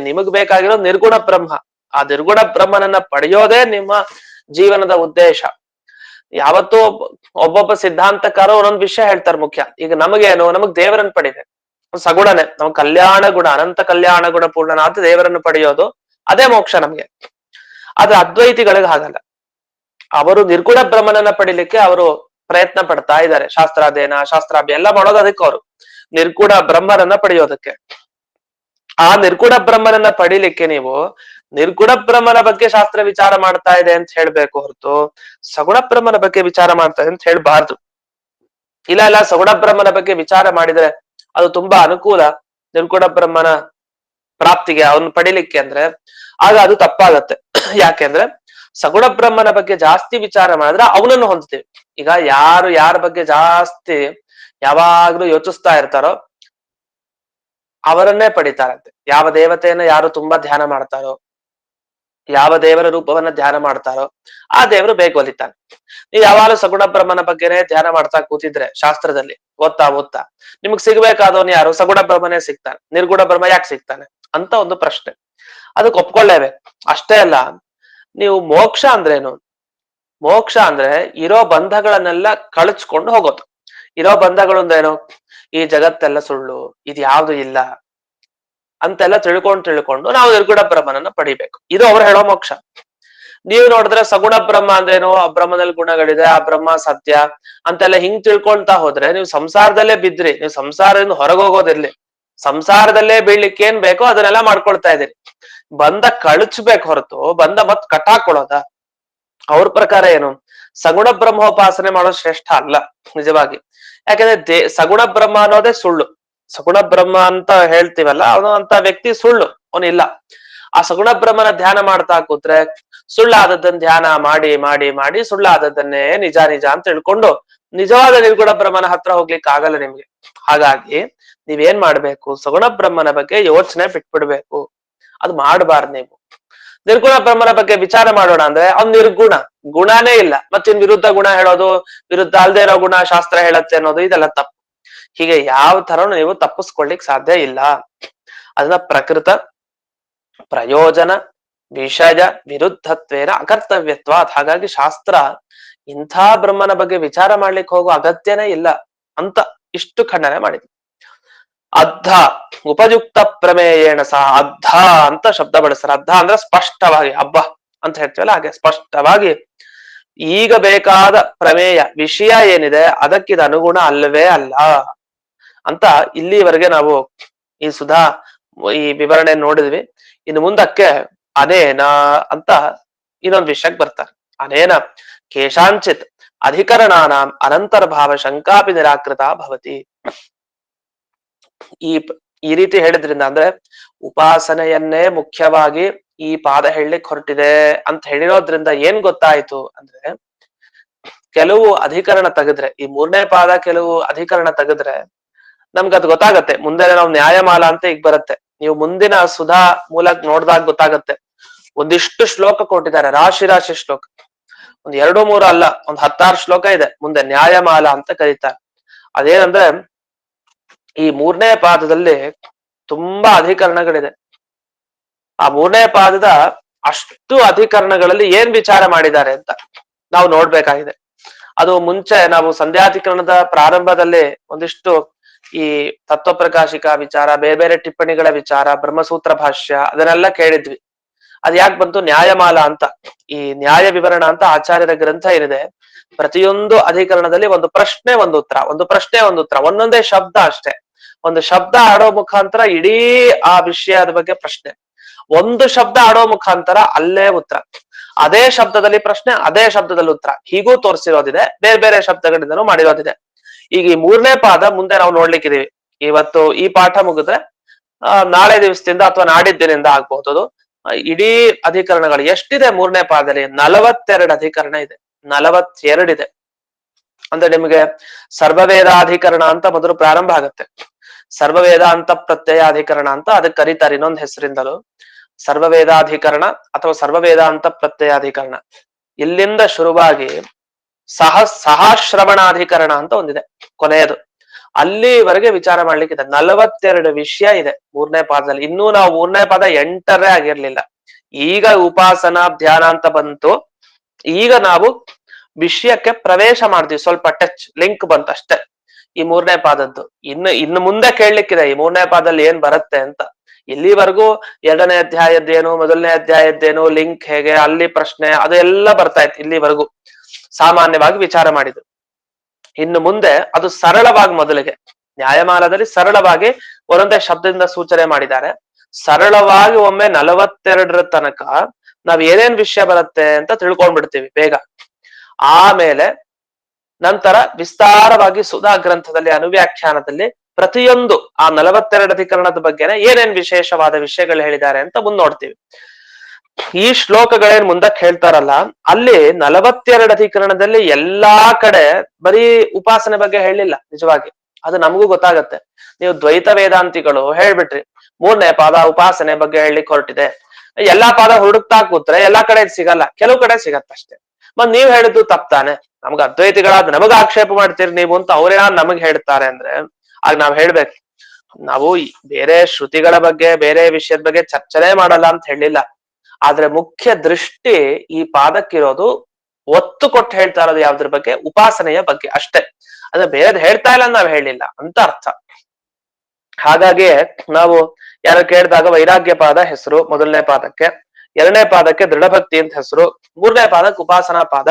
ನಿಮಗ್ ಬೇಕಾಗಿರೋ ನಿರ್ಗುಣ ಬ್ರಹ್ಮ. ಆ ನಿರ್ಗುಣ ಬ್ರಹ್ಮನನ್ನ ಪಡೆಯೋದೇ ನಿಮ್ಮ ಜೀವನದ ಉದ್ದೇಶ. ಯಾವತ್ತೂ ಒಬ್ಬೊಬ್ಬ ಸಿದ್ಧಾಂತಕಾರರು ಒಂದೊಂದು ವಿಷಯ ಹೇಳ್ತಾರೆ ಮುಖ್ಯ. ಈಗ ನಮಗೇನು, ನಮಗ್ ದೇವರನ್ನ ಪಡಿಬೇಕು, ಸಗುಣನೆ, ನಮ್ಗೆ ಕಲ್ಯಾಣ ಗುಣ, ಅನಂತ ಕಲ್ಯಾಣ ಗುಣ ಪೂರ್ಣನಾಥ ದೇವರನ್ನು ಪಡೆಯೋದು, ಅದೇ ಮೋಕ್ಷ ನಮ್ಗೆ. ಆದ್ರೆ ಅದ್ವೈತಿಗಳಿಗೆ ಹಾಗಲ್ಲ. ಅವರು ನಿರ್ಗುಣ ಬ್ರಹ್ಮನನ್ನ ಪಡಿಲಿಕ್ಕೆ ಅವರು ಪ್ರಯತ್ನ ಪಡ್ತಾ ಇದ್ದಾರೆ. ಶಾಸ್ತ್ರಾಧ್ಯಯನ, ಶಾಸ್ತ್ರಾಭ್ಯಾಸ ಎಲ್ಲ ಮಾಡೋದು ಅದಕ್ಕೆ, ಅವರು ನಿರ್ಗುಣ ಬ್ರಹ್ಮನನ್ನ ಪಡೆಯೋದಕ್ಕೆ. ಆ ನಿರ್ಗುಣ ಬ್ರಹ್ಮನನ್ನ ಪಡಿಲಿಕ್ಕೆ ನೀವು ನಿರ್ಗುಣ ಬ್ರಹ್ಮನ ಬಗ್ಗೆ ಶಾಸ್ತ್ರ ವಿಚಾರ ಮಾಡ್ತಾ ಇದೆ ಅಂತ ಹೇಳ್ಬೇಕು ಹೊರತು ಸಗುಣ ಬ್ರಹ್ಮನ ಬಗ್ಗೆ ವಿಚಾರ ಮಾಡ್ತಾ ಇದೆ ಅಂತ ಹೇಳ್ಬಾರ್ದು. ಇಲ್ಲ ಸಗುಣ ಬ್ರಹ್ಮನ ಬಗ್ಗೆ ವಿಚಾರ ಮಾಡಿದ್ರೆ ಅದು ತುಂಬಾ ಅನುಕೂಲ ನಿರ್ಗುಣ ಬ್ರಹ್ಮನ ಪ್ರಾಪ್ತಿಗೆ, ಅವನ್ನ ಪಡಿಲಿಕ್ಕೆ ಅಂದ್ರೆ, ಆಗ ಅದು ತಪ್ಪಾಗತ್ತೆ. ಯಾಕೆಂದ್ರೆ ಸಗುಣ ಬ್ರಹ್ಮನ ಬಗ್ಗೆ ಜಾಸ್ತಿ ವಿಚಾರ ಮಾಡಿದ್ರೆ ಅವನನ್ನು ಹೊಂದ್ತೀವಿ. ಈಗ ಯಾರ ಬಗ್ಗೆ ಜಾಸ್ತಿ ಯಾವಾಗ್ಲೂ ಯೋಚಿಸ್ತಾ ಇರ್ತಾರೋ ಅವರನ್ನೇ ಪಡಿತಾರಂತೆ. ಯಾವ ದೇವತೆಯನ್ನ ಯಾರು ತುಂಬಾ ಧ್ಯಾನ ಮಾಡ್ತಾರೋ, ಯಾವ ದೇವರ ರೂಪವನ್ನ ಧ್ಯಾನ ಮಾಡ್ತಾರೋ ಆ ದೇವರು ಬೇಗ ಒಲಿತಾನೆ. ನೀವು ಯಾವಾಗಲೂ ಸಗುಣ ಬ್ರಹ್ಮನ ಬಗ್ಗೆನೇ ಧ್ಯಾನ ಮಾಡ್ತಾ ಕೂತಿದ್ರೆ ಶಾಸ್ತ್ರದಲ್ಲಿ ಓದ್ತಾ ನಿಮಗ್ ಸಿಗ್ಬೇಕಾದವನು ಯಾರು? ಸಗುಣ ಬ್ರಹ್ಮನೇ ಸಿಗ್ತಾನೆ, ನಿರ್ಗುಣ ಬ್ರಹ್ಮ ಯಾಕೆ ಸಿಗ್ತಾನೆ ಅಂತ ಒಂದು ಪ್ರಶ್ನೆ. ಅದಕ್ಕೆ ಒಪ್ಕೊಳ್ಳೇಬೇಕು. ಅಷ್ಟೇ ಅಲ್ಲ, ನೀವು ಮೋಕ್ಷ ಅಂದ್ರೇನು? ಮೋಕ್ಷ ಅಂದ್ರೆ ಇರೋ ಬಂಧಗಳನ್ನೆಲ್ಲ ಕಳಚ್ಕೊಂಡು ಹೋಗೋದು. ಇರೋ ಬಂಧಗಳು ಅಂದ್ರೇನು? ಈ ಜಗತ್ತೆಲ್ಲ ಸುಳ್ಳು, ಇದು ಯಾವ್ದು ಇಲ್ಲ ಅಂತೆಲ್ಲ ತಿಳ್ಕೊಂಡು ನಾವು ನಿರ್ಗುಣ ಬ್ರಹ್ಮನನ್ನ ಪಡಿಬೇಕು. ಇದು ಅವ್ರು ಹೇಳೋ ಮೋಕ್ಷ. ನೀವು ನೋಡಿದ್ರೆ ಸಗುಣ ಬ್ರಹ್ಮ ಅಂದ್ರೇನು? ಆ ಬ್ರಹ್ಮದಲ್ಲಿ ಗುಣಗಳಿದೆ, ಆ ಬ್ರಹ್ಮ ಸತ್ಯ ಅಂತೆಲ್ಲ ಹಿಂಗ್ ತಿಳ್ಕೊಳ್ತಾ ಹೋದ್ರೆ ನೀವು ಸಂಸಾರದಲ್ಲೇ ಬಿದ್ರಿ. ನೀವು ಸಂಸಾರದಿಂದ ಹೊರಗೋಗೋದಿರ್ಲಿ, ಸಂಸಾರದಲ್ಲೇ ಬೀಳ್ಲಿಕ್ಕೆ ಏನ್ ಬೇಕೋ ಅದನ್ನೆಲ್ಲ ಮಾಡ್ಕೊಳ್ತಾ ಇದೀರಿ. ಬಂದ ಕಳಚ್ಬೇಕು ಹೊರತು ಬಂದ ಮತ್ ಕಟ್ಟಾಕೊಳ್ಳೋದ? ಅವ್ರ ಪ್ರಕಾರ ಏನು? ಸಗುಣ ಬ್ರಹ್ಮೋಪಾಸನೆ ಮಾಡೋದು ಶ್ರೇಷ್ಠ ಅಲ್ಲ ನಿಜವಾಗಿ. ಯಾಕಂದ್ರೆ ಸಗುಣ ಬ್ರಹ್ಮ ಅನ್ನೋದೇ ಸುಳ್ಳು. ಸಗುಣ ಬ್ರಹ್ಮ ಅಂತ ಹೇಳ್ತೀವಲ್ಲ, ಅವನು ಅಂತ ವ್ಯಕ್ತಿ ಸುಳ್ಳು, ಅವನಿಲ್ಲ. ಆ ಸಗುಣ ಬ್ರಹ್ಮನ ಧ್ಯಾನ ಮಾಡ್ತಾ ಕೂತ್ರೆ ಸುಳ್ಳಾದದ್ದನ್ನ ಧ್ಯಾನ ಮಾಡಿ ಮಾಡಿ ಮಾಡಿ ಸುಳ್ಳಾದದ್ದನ್ನೇ ನಿಜ ನಿಜ ಅಂತ ತಿಳ್ಕೊಂಡು ನಿಜವಾದ ನಿರ್ಗುಣ ಬ್ರಹ್ಮನ ಹತ್ರ ಹೋಗ್ಲಿಕ್ಕೆ ಆಗಲ್ಲ ನಿಮ್ಗೆ. ಹಾಗಾಗಿ ನೀವೇನ್ ಮಾಡ್ಬೇಕು? ಸಗುಣ ಬ್ರಹ್ಮನ ಬಗ್ಗೆ ಯೋಚನೆ ಬಿಟ್ಬಿಡ್ಬೇಕು. ಅದು ಮಾಡಬಾರ್ದು ನೀವು. ನಿರ್ಗುಣ ಬ್ರಹ್ಮನ ಬಗ್ಗೆ ವಿಚಾರ ಮಾಡೋಣ ಅಂದ್ರೆ ಅವ್ನ್ ನಿರ್ಗುಣ, ಗುಣನೇ ಇಲ್ಲ, ಮತ್ತಿನ್ ವಿರುದ್ಧ ಗುಣ ಹೇಳೋದು, ವಿರುದ್ಧ ಅಲ್ದೇ ಇರೋ ಗುಣ ಶಾಸ್ತ್ರ ಹೇಳತ್ತೆ ಅನ್ನೋದು, ಇದೆಲ್ಲ ತಪ್ಪು. ಹೀಗೆ ಯಾವ ತರನು ನೀವು ತಪ್ಪಿಸ್ಕೊಳ್ಲಿಕ್ ಸಾಧ್ಯ ಇಲ್ಲ. ಅದನ್ನ ಪ್ರಕೃತ ಪ್ರಯೋಜನ ವಿಷಯ ವಿರುದ್ಧತ್ವೇನ ಅಕರ್ತವ್ಯತ್ವ. ಹಾಗಾಗಿ ಶಾಸ್ತ್ರ ಇಂಥ ಬ್ರಹ್ಮನ ಬಗ್ಗೆ ವಿಚಾರ ಮಾಡ್ಲಿಕ್ಕೆ ಹೋಗೋ ಅಗತ್ಯನೇ ಇಲ್ಲ ಅಂತ ಇಷ್ಟು ಖಂಡನೆ ಮಾಡಿದ್ವಿ. ಅದ್ಧ ಉಪಯುಕ್ತ ಪ್ರಮೇಯೇಣ ಸಹ, ಅದ್ಧ ಅಂತ ಶಬ್ದ ಬಳಸ್ತಾರೆ. ಅದ್ಧ ಅಂದ್ರೆ ಸ್ಪಷ್ಟವಾಗಿ, ಹಬ್ಬ ಅಂತ ಹೇಳ್ತೀವಲ್ಲ ಹಾಗೆ ಸ್ಪಷ್ಟವಾಗಿ ಈಗ ಬೇಕಾದ ಪ್ರಮೇಯ ವಿಷಯ ಏನಿದೆ ಅದಕ್ಕಿದ ಅನುಗುಣ ಅಲ್ಲವೇ ಅಲ್ಲ ಅಂತ ಇಲ್ಲಿವರೆಗೆ ನಾವು ಈ ಸುಧಾ ಈ ವಿವರಣೆ ನೋಡಿದ್ವಿ. ಇನ್ನು ಮುಂದಕ್ಕೆ ಅನೇನ ಅಂತ ಇನ್ನೊಂದು ವಿಷಯಕ್ಕೆ ಬರ್ತಾರೆ. ಅನೇನ ಕೇಶಾಂಚಿತ್ ಅಧಿಕರಣಾನಾಂ ಅನಂತರ್ಭಾವ ಶಂಕಾಪಿ ನಿರಾಕೃತ ಭವತಿ. ಈ ರೀತಿ ಹೇಳಿದ್ರಿಂದ ಅಂದ್ರೆ ಉಪಾಸನೆಯನ್ನೇ ಮುಖ್ಯವಾಗಿ ಈ ಪಾದ ಹೇಳಲಿಕ್ಕೆ ಹೊರಟಿದೆ ಅಂತ ಹೇಳಿರೋದ್ರಿಂದ ಏನ್ ಗೊತ್ತಾಯ್ತು ಅಂದ್ರೆ, ಕೆಲವು ಅಧಿಕರಣ ತೆಗೆದ್ರೆ, ಈ ಮೂರನೇ ಪಾದ ಕೆಲವು ಅಧಿಕರಣ ತೆಗೆದ್ರೆ ನಮ್ಗೆ ಅದು ಗೊತ್ತಾಗತ್ತೆ. ಮುಂದೆ ನಾವು ನ್ಯಾಯಮಾಲ ಅಂತ ಈಗ ಬರುತ್ತೆ. ನೀವು ಮುಂದಿನ ಸುಧಾ ಮೂಲಕ ನೋಡ್ದಾಗ ಗೊತ್ತಾಗತ್ತೆ. ಒಂದಿಷ್ಟು ಶ್ಲೋಕ ಕೊಟ್ಟಿದ್ದಾರೆ, ರಾಶಿ ರಾಶಿ ಶ್ಲೋಕ, ಒಂದ್ 2-3 ಅಲ್ಲ, ಒಂದ್ 16 ಶ್ಲೋಕ ಇದೆ ಮುಂದೆ ನ್ಯಾಯಮಾಲ ಅಂತ ಕರೀತಾರೆ. ಅದೇನಂದ್ರೆ ಈ ಮೂರನೇ ಪಾದದಲ್ಲಿ ತುಂಬಾ ಅಧಿಕರಣಗಳಿದೆ. ಆ ಮೂರನೇ ಪಾದದ ಅಷ್ಟು ಅಧಿಕರಣಗಳಲ್ಲಿ ಏನ್ ವಿಚಾರ ಮಾಡಿದ್ದಾರೆ ಅಂತ ನಾವು ನೋಡ್ಬೇಕಾಗಿದೆ. ಅದು ಮುಂಚೆ ನಾವು ಸಂಧ್ಯಾಧಿಕರಣದ ಪ್ರಾರಂಭದಲ್ಲಿ ಒಂದಿಷ್ಟು ಈ ತತ್ವಪ್ರಕಾಶಿಕ ವಿಚಾರ, ಬೇರೆ ಬೇರೆ ಟಿಪ್ಪಣಿಗಳ ವಿಚಾರ, ಬ್ರಹ್ಮಸೂತ್ರ ಭಾಷ್ಯ ಅದನ್ನೆಲ್ಲ ಕೇಳಿದ್ವಿ. ಅದ್ ಯಾಕೆ ಬಂತು? ನ್ಯಾಯಮಾಲ ಅಂತ, ಈ ನ್ಯಾಯ ವಿವರಣ ಅಂತ ಆಚಾರ್ಯರ ಗ್ರಂಥ ಏನಿದೆ, ಪ್ರತಿಯೊಂದು ಅಧಿಕರಣದಲ್ಲಿ ಒಂದು ಪ್ರಶ್ನೆ ಒಂದು ಉತ್ತರ, ಒಂದು ಪ್ರಶ್ನೆ ಒಂದು ಉತ್ತರ, ಒಂದೊಂದೇ ಶಬ್ದ ಅಷ್ಟೇ. ಒಂದು ಶಬ್ದ ಆಡೋ ಮುಖಾಂತರ ಇಡೀ ಆ ವಿಷಯದ ಬಗ್ಗೆ ಪ್ರಶ್ನೆ. ಒಂದು ಶಬ್ದ ಆಡೋ ಮುಖಾಂತರ ಅಲ್ಲೇ ಉತ್ತರ, ಅದೇ ಶಬ್ದದಲ್ಲಿ ಪ್ರಶ್ನೆ, ಅದೇ ಶಬ್ದದಲ್ಲಿ ಉತ್ತರ, ಹೀಗೂ ತೋರಿಸಿರೋದಿದೆ, ಬೇರೆ ಬೇರೆ ಶಬ್ದಗಳಿಂದನೂ ಮಾಡಿರೋದಿದೆ. ಈಗ ಈ ಮೂರನೇ ಪಾದ ಮುಂದೆ ನಾವು ನೋಡ್ಲಿಕ್ಕಿದೀವಿ. ಇವತ್ತು ಈ ಪಾಠ ಮುಗಿದ್ರೆ ನಾಳೆ ದಿವಸದಿಂದ ಅಥವಾ ನಾಡಿದ್ದಿನಿಂದ ಆಗ್ಬಹುದು. ಇಡೀ ಅಧಿಕರಣಗಳು ಎಷ್ಟಿದೆ ಮೂರನೇ ಪಾದದಲ್ಲಿ? 42 ಅಧಿಕರಣ ಇದೆ, 42 ಇದೆ. ಅಂದ್ರೆ ನಿಮಗೆ ಸರ್ವವೇದಾಧಿಕರಣ ಅಂತ ಮೊದಲು ಪ್ರಾರಂಭ ಆಗುತ್ತೆ. ಸರ್ವವೇದಾಂತ ಪ್ರತ್ಯಯಾಧಿಕರಣ ಅಂತ ಅದಕ್ಕೆ ಕರೀತಾರೆ ಇನ್ನೊಂದು ಹೆಸರಿಂದಲೂ. ಸರ್ವವೇದಾಧಿಕರಣ ಅಥವಾ ಸರ್ವವೇದಾಂತ ಪ್ರತ್ಯಯಾಧಿಕರಣ ಇಲ್ಲಿಂದ ಶುರುವಾಗಿ ಸಹಶ್ರವಣಾಧಿಕರಣ ಅಂತ ಒಂದಿದೆ ಕೊನೆಯದು. ಅಲ್ಲಿವರೆಗೆ ವಿಚಾರ ಮಾಡ್ಲಿಕ್ಕಿದೆ. 42 ವಿಷಯ ಇದೆ ಮೂರನೇ ಪಾದದಲ್ಲಿ. ಇನ್ನೂ ನಾವು ಮೂರನೇ ಪಾದ ಎಂಟರೇ ಆಗಿರ್ಲಿಲ್ಲ. ಈಗ ಉಪಾಸನಾ ಧ್ಯಾನ ಅಂತ ಬಂತು. ಈಗ ನಾವು ವಿಷಯಕ್ಕೆ ಪ್ರವೇಶ ಮಾಡ್ತೀವಿ. ಸ್ವಲ್ಪ ಟಚ್ ಲಿಂಕ್ ಬಂತು ಅಷ್ಟೇ ಈ ಮೂರನೇ ಪಾದದ್ದು. ಇನ್ನು ಮುಂದೆ ಕೇಳಲಿಕ್ಕಿದೆ ಈ ಮೂರನೇ ಪಾದದಲ್ಲಿ ಏನ್ ಬರುತ್ತೆ ಅಂತ. ಇಲ್ಲಿವರೆಗೂ ಎರಡನೇ ಅಧ್ಯಾಯದ್ದೇನು, ಮೊದಲನೇ ಅಧ್ಯಾಯದ್ದೇನು, ಲಿಂಕ್ ಹೇಗೆ, ಅಲ್ಲಿ ಪ್ರಶ್ನೆ, ಅದೆಲ್ಲ ಬರ್ತಾ ಇತ್ತು ಇಲ್ಲಿವರೆಗೂ ಸಾಮಾನ್ಯವಾಗಿ ವಿಚಾರ ಮಾಡಿದ್ರು. ಇನ್ನು ಮುಂದೆ ಅದು ಸರಳವಾಗಿ, ಮೊದಲಿಗೆ ನ್ಯಾಯಮಾಲದಲ್ಲಿ ಸರಳವಾಗಿ ಒಂದೊಂದೇ ಶಬ್ದದಿಂದ ಸೂಚನೆ ಮಾಡಿದ್ದಾರೆ. ಸರಳವಾಗಿ ಒಮ್ಮೆ 42 ತನಕ ನಾವ್ ಏನೇನ್ ವಿಷಯ ಬರುತ್ತೆ ಅಂತ ತಿಳ್ಕೊಂಡ್ಬಿಡ್ತೀವಿ ಬೇಗ. ಆಮೇಲೆ ನಂತರ ವಿಸ್ತಾರವಾಗಿ ಸುಧಾ ಗ್ರಂಥದಲ್ಲಿ ಅನುವ್ಯಾಖ್ಯಾನದಲ್ಲಿ ಪ್ರತಿಯೊಂದು ಆ 42 ಅಧಿಕರಣದ ಬಗ್ಗೆನೆ ಏನೇನ್ ವಿಶೇಷವಾದ ವಿಷಯಗಳು ಹೇಳಿದ್ದಾರೆ ಅಂತ ಮುಂದ್ ನೋಡ್ತೀವಿ. ಈ ಶ್ಲೋಕಗಳೇನ್ ಮುಂದಕ್ಕೆ ಹೇಳ್ತಾರಲ್ಲ, ಅಲ್ಲಿ 42 ಅಧಿಕರಣದಲ್ಲಿ ಎಲ್ಲಾ ಕಡೆ ಬರೀ ಉಪಾಸನೆ ಬಗ್ಗೆ ಹೇಳಿಲ್ಲ. ನಿಜವಾಗಿ ಅದು ನಮಗೂ ಗೊತ್ತಾಗತ್ತೆ. ನೀವು ದ್ವೈತ ವೇದಾಂತಿಗಳು ಹೇಳ್ಬಿಟ್ರಿ ಮೂರನೇ ಪಾದ ಉಪಾಸನೆ ಬಗ್ಗೆ ಹೇಳಲಿಕ್ಕೆ ಹೊರಟಿದೆ, ಎಲ್ಲಾ ಪಾದ ಹುಡುಕ್ತಾ ಕೂತ್ರೆ ಎಲ್ಲಾ ಕಡೆ ಸಿಗಲ್ಲ, ಕೆಲವು ಕಡೆ ಸಿಗತ್ತಷ್ಟೇ. ಮತ್ ನೀವ್ ಹೇಳಿದ್ದು ತಪ್ತಾನೆ, ನಮ್ಗ ಅದ್ವೈತಿಗಳಾದ ನಮಗ ಆಕ್ಷೇಪ ಮಾಡ್ತೀರಿ ನೀವು ಅಂತ ಅವ್ರೇನ ನಮಗ್ ಹೇಳ್ತಾರೆ ಅಂದ್ರೆ ಆಗ ನಾವ್ ಹೇಳ್ಬೇಕು, ನಾವು ಬೇರೆ ಶ್ರುತಿಗಳ ಬಗ್ಗೆ ಬೇರೆ ವಿಷಯದ ಬಗ್ಗೆ ಚರ್ಚನೆ ಮಾಡಲ್ಲ ಅಂತ ಹೇಳಿಲ್ಲ. ಆದ್ರೆ ಮುಖ್ಯ ದೃಷ್ಟಿ ಈ ಪಾದಕ್ಕಿರೋದು ಒತ್ತು ಕೊಟ್ಟು ಹೇಳ್ತಾ ಇರೋದು ಯಾವ್ದ್ರ ಬಗ್ಗೆ? ಉಪಾಸನೆಯ ಬಗ್ಗೆ ಅಷ್ಟೇ. ಅದ್ರ ಬೇರೆದ್ ಹೇಳ್ತಾ ಇಲ್ಲ ನಾವ್ ಹೇಳಿಲ್ಲ ಅಂತ ಅರ್ಥ. ಹಾಗಾಗಿ ನಾವು ಯಾರು ಕೇಳಿದಾಗ ವೈರಾಗ್ಯ ಪಾದ ಹೆಸರು ಮೊದಲನೇ ಪಾದಕ್ಕೆ, ಎರಡನೇ ಪಾದಕ್ಕೆ ದೃಢಭಕ್ತಿ ಅಂತ ಹೆಸರು, ಮೂರನೇ ಪಾದಕ್ಕೆ ಉಪಾಸನಾ ಪಾದ.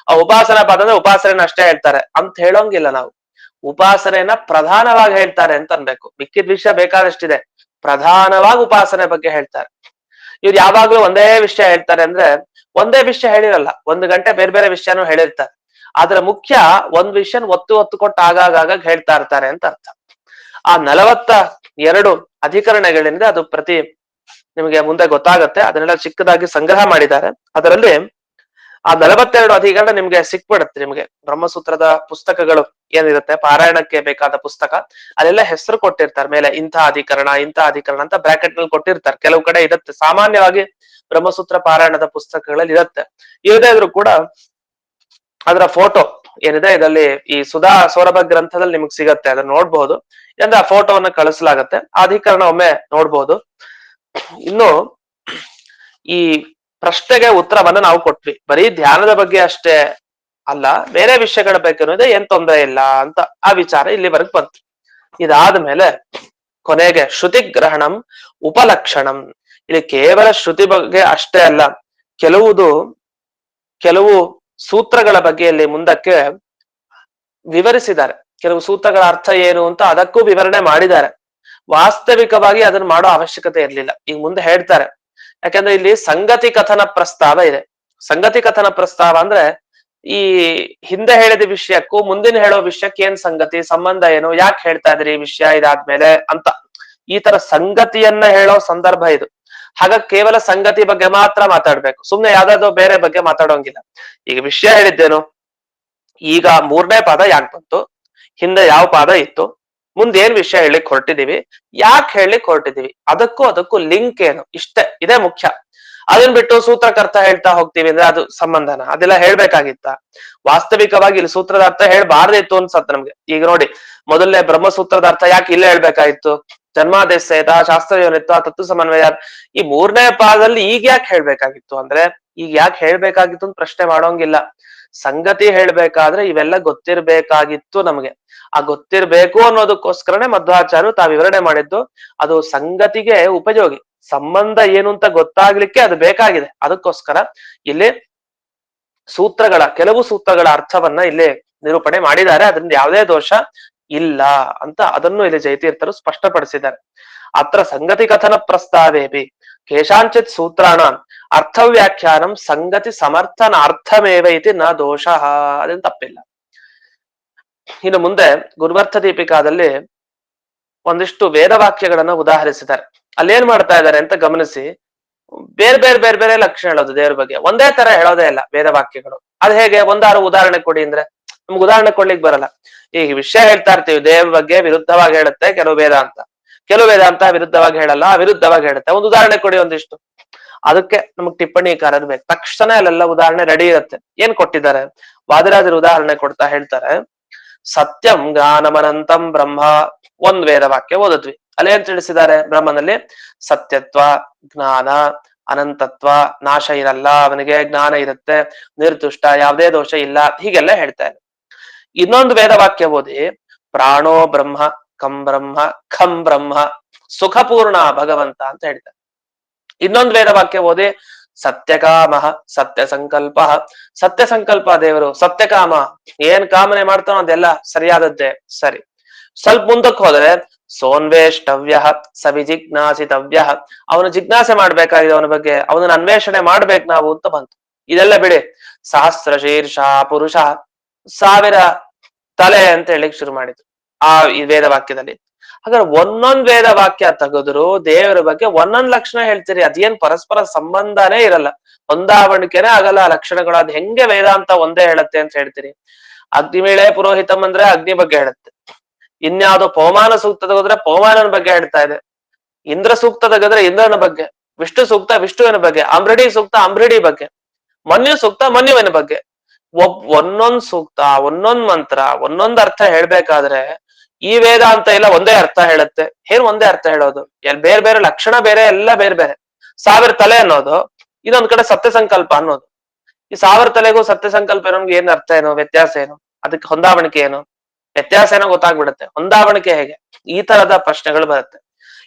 ಆ ಉಪಾಸನಾ ಪಾದ ಅಂದ್ರೆ ಉಪಾಸನೆನ ಅಷ್ಟೇ ಹೇಳ್ತಾರೆ ಅಂತ ಹೇಳೋಂಗಿಲ್ಲ ನಾವು. ಉಪಾಸನೆಯನ್ನ ಪ್ರಧಾನವಾಗಿ ಹೇಳ್ತಾರೆ ಅಂತ ಅನ್ಬೇಕು. ಮಿಕ್ಕಿದ ವಿಷಯ ಬೇಕಾದಷ್ಟಿದೆ, ಪ್ರಧಾನವಾಗಿ ಉಪಾಸನೆ ಬಗ್ಗೆ ಹೇಳ್ತಾರೆ. ಇವ್ರು ಯಾವಾಗ್ಲೂ ಒಂದೇ ವಿಷಯ ಹೇಳ್ತಾರೆ ಅಂದ್ರೆ ಒಂದೇ ವಿಷಯ ಹೇಳಿರಲ್ಲ, 1 ಗಂಟೆ ಬೇರೆ ಬೇರೆ ವಿಷಯನೂ ಹೇಳಿರ್ತಾರೆ. ಆದ್ರೆ ಮುಖ್ಯ ಒಂದ್ ವಿಷಯ ಒತ್ತು ಕೊಟ್ಟು ಆಗಾಗ ಹೇಳ್ತಾ ಇರ್ತಾರೆ ಅಂತ ಅರ್ಥ. ಆ 42 ಅಧಿಕರಣಗಳಿಂದ ಅದು ಪ್ರತಿ ನಿಮಗೆ ಮುಂದೆ ಗೊತ್ತಾಗತ್ತೆ. ಅದನ್ನೆಲ್ಲ ಚಿಕ್ಕದಾಗಿ ಸಂಗ್ರಹ ಮಾಡಿದ್ದಾರೆ. ಅದರಲ್ಲಿ ಆ 42 ಅಧಿಕರಣ ನಿಮ್ಗೆ ಸಿಕ್ಬಿಡತ್ತೆ. ನಿಮ್ಗೆ ಬ್ರಹ್ಮಸೂತ್ರದ ಪುಸ್ತಕಗಳು ಏನಿರುತ್ತೆ, ಪಾರಾಯಣಕ್ಕೆ ಬೇಕಾದ ಪುಸ್ತಕ, ಅಲ್ಲೆಲ್ಲ ಹೆಸರು ಕೊಟ್ಟಿರ್ತಾರೆ ಮೇಲೆ, ಇಂಥ ಅಧಿಕರಣ ಅಂತ ಬ್ರಾಕೆಟ್ ನಲ್ಲಿ ಕೊಟ್ಟಿರ್ತಾರೆ. ಕೆಲವು ಕಡೆ ಇರುತ್ತೆ, ಸಾಮಾನ್ಯವಾಗಿ ಬ್ರಹ್ಮಸೂತ್ರ ಪಾರಾಯಣದ ಪುಸ್ತಕಗಳಲ್ಲಿ ಇರುತ್ತೆ. ಇರದೇ ಇದ್ರು ಕೂಡ ಅದರ ಫೋಟೋ ಏನಿದೆ ಇದರಲ್ಲಿ ಈ ಸುಧಾ ಸೌರಭ ಗ್ರಂಥದಲ್ಲಿ ನಿಮಗ್ ಸಿಗತ್ತೆ, ಅದನ್ನ ನೋಡ್ಬಹುದು. ಅಂದ್ರೆ ಆ ಫೋಟೋವನ್ನ ಕಳಿಸಲಾಗತ್ತೆ, ಆ ಅಧಿಕರಣ ಒಮ್ಮೆ ನೋಡ್ಬಹುದು. ಇನ್ನು ಈ ಪ್ರಶ್ನೆಗೆ ಉತ್ತರವನ್ನ ನಾವು ಕೊಟ್ವಿ. ಬರೀ ಧ್ಯಾನದ ಬಗ್ಗೆ ಅಷ್ಟೇ ಅಲ್ಲ, ಬೇರೆ ವಿಷಯಗಳ ಬಗ್ಗೆ ಏನ್ ತೊಂದರೆ ಇಲ್ಲ ಅಂತ ಆ ವಿಚಾರ ಇಲ್ಲಿವರೆಗೆ ಬಂತು. ಇದಾದ್ಮೇಲೆ ಕೊನೆಗೆ ಶ್ರುತಿ ಗ್ರಹಣಂ ಉಪಲಕ್ಷಣಂ. ಇಲ್ಲಿ ಕೇವಲ ಶ್ರುತಿ ಬಗ್ಗೆ ಅಷ್ಟೇ ಅಲ್ಲ, ಕೆಲವು ಸೂತ್ರಗಳ ಬಗ್ಗೆ ಇಲ್ಲಿ ಮುಂದಕ್ಕೆ ವಿವರಿಸಿದ್ದಾರೆ. ಕೆಲವು ಸೂತ್ರಗಳ ಅರ್ಥ ಏನು ಅಂತ ಅದಕ್ಕೂ ವಿವರಣೆ ಮಾಡಿದ್ದಾರೆ. ವಾಸ್ತವಿಕವಾಗಿ ಅದನ್ನ ಮಾಡೋ ಅವಶ್ಯಕತೆ ಇರ್ಲಿಲ್ಲ, ಈಗ ಮುಂದೆ ಹೇಳ್ತಾರೆ. ಯಾಕಂದ್ರೆ ಇಲ್ಲಿ ಸಂಗತಿ ಕಥನ ಪ್ರಸ್ತಾವ ಇದೆ. ಸಂಗತಿ ಕಥನ ಪ್ರಸ್ತಾವ ಅಂದ್ರೆ ಈ ಹಿಂದೆ ಹೇಳಿದ ವಿಷಯಕ್ಕೂ ಮುಂದಿನ ಹೇಳೋ ವಿಷಯಕ್ಕೆ ಏನ್ ಸಂಗತಿ ಸಂಬಂಧ ಏನು, ಯಾಕೆ ಹೇಳ್ತಾ ಇದ್ರಿ ಈ ವಿಷಯ ಇದಾದ್ಮೇಲೆ ಅಂತ, ಈ ತರ ಸಂಗತಿಯನ್ನ ಹೇಳೋ ಸಂದರ್ಭ ಇದು. ಹಾಗಾಗಿ ಕೇವಲ ಸಂಗತಿ ಬಗ್ಗೆ ಮಾತ್ರ ಮಾತಾಡ್ಬೇಕು, ಸುಮ್ನೆ ಯಾವ್ದಾದ್ರು ಬೇರೆ ಬಗ್ಗೆ ಮಾತಾಡೋಂಗಿಲ್ಲ. ಈಗ ವಿಷಯ ಹೇಳಿದ್ದೇನು, ಈಗ ಮೂರನೇ ಪಾದ ಯಾಕೆ ಬಂತು, ಹಿಂದೆ ಯಾವ ಪಾದ ಇತ್ತು, ಮುಂದೆ ಏನ್ ವಿಷಯ ಹೇಳಿಕ್ ಹೊರಟಿದೀವಿ, ಯಾಕೆ ಹೇಳಿಕ್ ಹೊರಟಿದೀವಿ, ಅದಕ್ಕೂ ಲಿಂಕ್ ಏನು, ಇಷ್ಟೇ, ಇದೇ ಮುಖ್ಯ. ಅದನ್ ಬಿಟ್ಟು ಸೂತ್ರಕರ್ತ ಹೇಳ್ತಾ ಹೋಗ್ತೀವಿ ಅಂದ್ರೆ ಅದು ಸಂಬಂಧನ, ಅದೆಲ್ಲ ಹೇಳ್ಬೇಕಾಗಿತ್ತ? ವಾಸ್ತವಿಕವಾಗಿ ಇಲ್ಲಿ ಸೂತ್ರದ ಅರ್ಥ ಹೇಳ್ಬಾರ್ದಿತ್ತು ಅನ್ಸತ್ ನಮ್ಗೆ. ಈಗ ನೋಡಿ, ಮೊದಲನೇ ಬ್ರಹ್ಮಸೂತ್ರದ ಅರ್ಥ ಯಾಕೆ ಇಲ್ಲೇ ಹೇಳ್ಬೇಕಾಗಿತ್ತು? ಜನ್ಮಾದೇಶ ಶಾಸ್ತ್ರ ಏನಿತ್ತು ಆ ತತ್ವ ಸಮನ್ವಯ, ಈ ಮೂರನೇ ಪಾದದಲ್ಲಿ ಈಗ ಯಾಕೆ ಹೇಳ್ಬೇಕಾಗಿತ್ತು ಅಂದ್ರೆ, ಈಗ ಯಾಕೆ ಹೇಳ್ಬೇಕಾಗಿತ್ತು ಅಂತ ಪ್ರಶ್ನೆ ಮಾಡೋಂಗಿಲ್ಲ. ಸಂಗತಿ ಹೇಳ್ಬೇಕಾದ್ರೆ ಇವೆಲ್ಲ ಗೊತ್ತಿರ್ಬೇಕಾಗಿತ್ತು ನಮ್ಗೆ. ಆ ಗೊತ್ತಿರ್ಬೇಕು ಅನ್ನೋದಕ್ಕೋಸ್ಕರನೇ ಮಧ್ವಾಚಾರ್ಯರು ತಾವು ವಿವರಣೆ ಮಾಡಿದ್ದು. ಅದು ಸಂಗತಿಗೆ ಉಪಯೋಗಿ, ಸಂಬಂಧ ಏನು ಅಂತ ಗೊತ್ತಾಗ್ಲಿಕ್ಕೆ ಅದು ಬೇಕಾಗಿದೆ. ಅದಕ್ಕೋಸ್ಕರ ಇಲ್ಲಿ ಕೆಲವು ಸೂತ್ರಗಳ ಅರ್ಥವನ್ನ ಇಲ್ಲಿ ನಿರೂಪಣೆ ಮಾಡಿದ್ದಾರೆ. ಅದರಿಂದ ಯಾವುದೇ ದೋಷ ಇಲ್ಲ ಅಂತ ಅದನ್ನು ಇಲ್ಲಿ ಜಯತೀರ್ಥರು ಸ್ಪಷ್ಟಪಡಿಸಿದ್ದಾರೆ. ಅತ್ರ ಸಂಗತಿ ಕಥನ ಪ್ರಸ್ತಾವೇಪಿ, ಕೇಶಾಂಚಿತ್ ಸೂತ್ರಾಣ ಅರ್ಥವ್ಯಾಖ್ಯಾನಂ ಸಂಗತಿ ಸಮರ್ಥನಾರ್ಥಮೇವ ಇತಿ ನ ದೋಷ, ಅದೇನು ತಪ್ಪಿಲ್ಲ. ಇನ್ನು ಮುಂದೆ ಗುರುವರ್ಥ ದೀಪಿಕಾದಲ್ಲಿ ಒಂದಿಷ್ಟು ವೇದವಾಕ್ಯಗಳನ್ನ ಉದಾಹರಿಸಿದ್ದಾರೆ. ಅಲ್ಲೇನ್ ಮಾಡ್ತಾ ಇದ್ದಾರೆ ಅಂತ ಗಮನಿಸಿ. ಬೇರೆ ಬೇರೆ ಬೇರೆ ಬೇರೆ ಲಕ್ಷಣ ಹೇಳೋದು ದೇವ್ರ ಬಗ್ಗೆ, ಒಂದೇ ತರ ಹೇಳೋದೇ ಇಲ್ಲ ವೇದವಾಕ್ಯಗಳು. ಅದ್ ಹೇಗೆ? ಒಂದಾರು ಉದಾಹರಣೆ ಕೊಡಿ ಅಂದ್ರೆ ನಮ್ಗೆ ಉದಾಹರಣೆ ಕೊಡ್ಲಿಕ್ ಬರಲ್ಲ. ಈಗ ವಿಷಯ ಹೇಳ್ತಾ ಇರ್ತೀವಿ, ದೇವ್ರ ಬಗ್ಗೆ ವಿರುದ್ಧವಾಗಿ ಹೇಳುತ್ತೆ ಕೆಲವು ವೇದಾಂತ, ಕೆಲವು ವೇದಾಂತ ವಿರುದ್ಧವಾಗಿ ಹೇಳಲ್ಲ, ವಿರುದ್ಧವಾಗಿ ಹೇಳುತ್ತೆ. ಒಂದು ಉದಾಹರಣೆ ಕೊಡಿ ಒಂದಿಷ್ಟು. ಅದಕ್ಕೆ ನಮಗ್ ಟಿಪ್ಪಣಿಕಾರರು ಬೇಕು. ತಕ್ಷಣ ಅಲ್ಲೆಲ್ಲ ಉದಾಹರಣೆ ರೆಡಿ ಇರುತ್ತೆ. ಏನ್ ಕೊಟ್ಟಿದ್ದಾರೆ? ವಾದಿರಾಜರು ಉದಾಹರಣೆ ಕೊಡ್ತಾ ಹೇಳ್ತಾರೆ, ಸತ್ಯಂ ಜ್ಞಾನಮನಂತಂ ಬ್ರಹ್ಮ. ಒಂದ್ ವೇದವಾಕ್ಯ ಓದಿದ್ವಿ. ಅಲ್ಲೇನ್ ತಿಳಿಸಿದ್ದಾರೆ? ಬ್ರಹ್ಮನಲ್ಲಿ ಸತ್ಯತ್ವ, ಜ್ಞಾನ, ಅನಂತತ್ವ, ನಾಶ ಇರಲ್ಲ, ಅವನಿಗೆ ಜ್ಞಾನ ಇರುತ್ತೆ, ನಿರ್ದುಷ್ಟ, ಯಾವುದೇ ದೋಷ ಇಲ್ಲ, ಹೀಗೆಲ್ಲ ಹೇಳ್ತಾ ಇದೆ. ಇನ್ನೊಂದು ವೇದವಾಕ್ಯ ಓದಿ, ಪ್ರಾಣೋ ಬ್ರಹ್ಮ, ಕಂ ಬ್ರಹ್ಮ, ಖಂ ಬ್ರಹ್ಮ, ಸುಖಪೂರ್ಣ ಭಗವಂತ ಅಂತ ಹೇಳ್ತಾರೆ. ಇನ್ನೊಂದು ವೇದವಾಕ್ಯ ಓದಿ, ಸತ್ಯಕಾಮ, ಸತ್ಯ ಸಂಕಲ್ಪ, ಸತ್ಯ ಸಂಕಲ್ಪ ದೇವರು, ಸತ್ಯಕಾಮ, ಏನ್ ಕಾಮನೆ ಮಾಡ್ತಾನೋ ಅದೆಲ್ಲ ಸರಿಯಾದದ್ದೇ. ಸರಿ, ಸ್ವಲ್ಪ ಮುಂದಕ್ಕೆ ಹೋದ್ರೆ ಸೋನ್ವೇಷ್ಟವ್ಯ ಸವಿಜಿಜ್ಞಾಸಿತವ್ಯ, ಅವನು ಜಿಜ್ಞಾಸೆ ಮಾಡ್ಬೇಕಾಗಿದೆ ಅವನ ಬಗ್ಗೆ, ಅವನನ್ನ ಅನ್ವೇಷಣೆ ಮಾಡ್ಬೇಕು ನಾವು ಅಂತ ಬಂತು. ಇದೆಲ್ಲ ಬಿಡಿ. ಸಹಸ್ರ ಶೀರ್ಷ ಪುರುಷ, 1000 ತಲೆ ಅಂತ ಹೇಳಿಕ್ ಶುರು ಮಾಡಿದ್ರು ಈ ವೇದವಾಕ್ಯದಲ್ಲಿ. ಹಾಗಾದ್ರೆ ಒಂದೊಂದ್ ವೇದವಾಕ್ಯ ತೆಗೆದ್ರು ದೇವರ ಬಗ್ಗೆ ಒಂದೊಂದ್ ಲಕ್ಷಣ ಹೇಳ್ತೀರಿ. ಅದೇನ್ ಪರಸ್ಪರ ಸಂಬಂಧನೇ ಇರಲ್ಲ, ಹೊಂದಾವಣಿಕೆನೇ ಆಗಲ್ಲ ಆ ಲಕ್ಷಣಗಳು. ಅದ್ ಹೆಂಗೆ ವೇದಾಂತ ಒಂದೇ ಹೇಳತ್ತೆ ಅಂತ ಹೇಳ್ತೀರಿ? ಅಗ್ನಿಮೇಳೆ ಪುರೋಹಿತಂ ಅಂದ್ರೆ ಅಗ್ನಿ ಬಗ್ಗೆ ಹೇಳುತ್ತೆ. ಇನ್ಯಾವುದೋ ಪವಮಾನ ಸೂಕ್ತ ತೆಗೆದ್ರೆ ಪವಮಾನನ ಬಗ್ಗೆ ಹೇಳ್ತಾ ಇದೆ. ಇಂದ್ರ ಸೂಕ್ತ ತೆಗೆದ್ರೆ ಇಂದ್ರನ ಬಗ್ಗೆ, ವಿಷ್ಣು ಸೂಕ್ತ ವಿಷ್ಣುವಿನ ಬಗ್ಗೆ, ಅಂಬ್ರಡಿ ಸೂಕ್ತ ಅಂಬ್ರಡಿ ಬಗ್ಗೆ, ಮನ್ಯು ಸೂಕ್ತ ಮನ್ಯುವಿನ ಬಗ್ಗೆ. ಒಂದೊಂದ್ ಸೂಕ್ತ, ಒಂದೊಂದ್ ಮಂತ್ರ, ಒಂದೊಂದ್ ಅರ್ಥ ಹೇಳ್ಬೇಕಾದ್ರೆ ಈ ವೇದ ಅಂತ ಇಲ್ಲ ಒಂದೇ ಅರ್ಥ ಹೇಳುತ್ತೆ. ಏನ್ ಒಂದೇ ಅರ್ಥ ಹೇಳೋದು? ಬೇರೆ ಬೇರೆ ಲಕ್ಷಣ ಬೇರೆ, ಎಲ್ಲ ಬೇರೆ ಬೇರೆ. 1000 ತಲೆ ಅನ್ನೋದು, ಇದೊಂದ್ ಕಡೆ ಸತ್ಯ ಸಂಕಲ್ಪ ಅನ್ನೋದು. ಈ 1000 ತಲೆಗೂ ಸತ್ಯ ಸಂಕಲ್ಪ ನಮ್ಗೆ ಏನ್ ಅರ್ಥ ಏನು, ವ್ಯತ್ಯಾಸ ಏನು, ಅದಕ್ಕೆ ಹೊಂದಾವಣಿಕೆ ಏನು, ವ್ಯತ್ಯಾಸ ಏನೋ ಗೊತ್ತಾಗ್ಬಿಡುತ್ತೆ. ಹೊಂದಾವಣಿಕೆ ಹೇಗೆ? ಈ ತರದ ಪ್ರಶ್ನೆಗಳು ಬರುತ್ತೆ.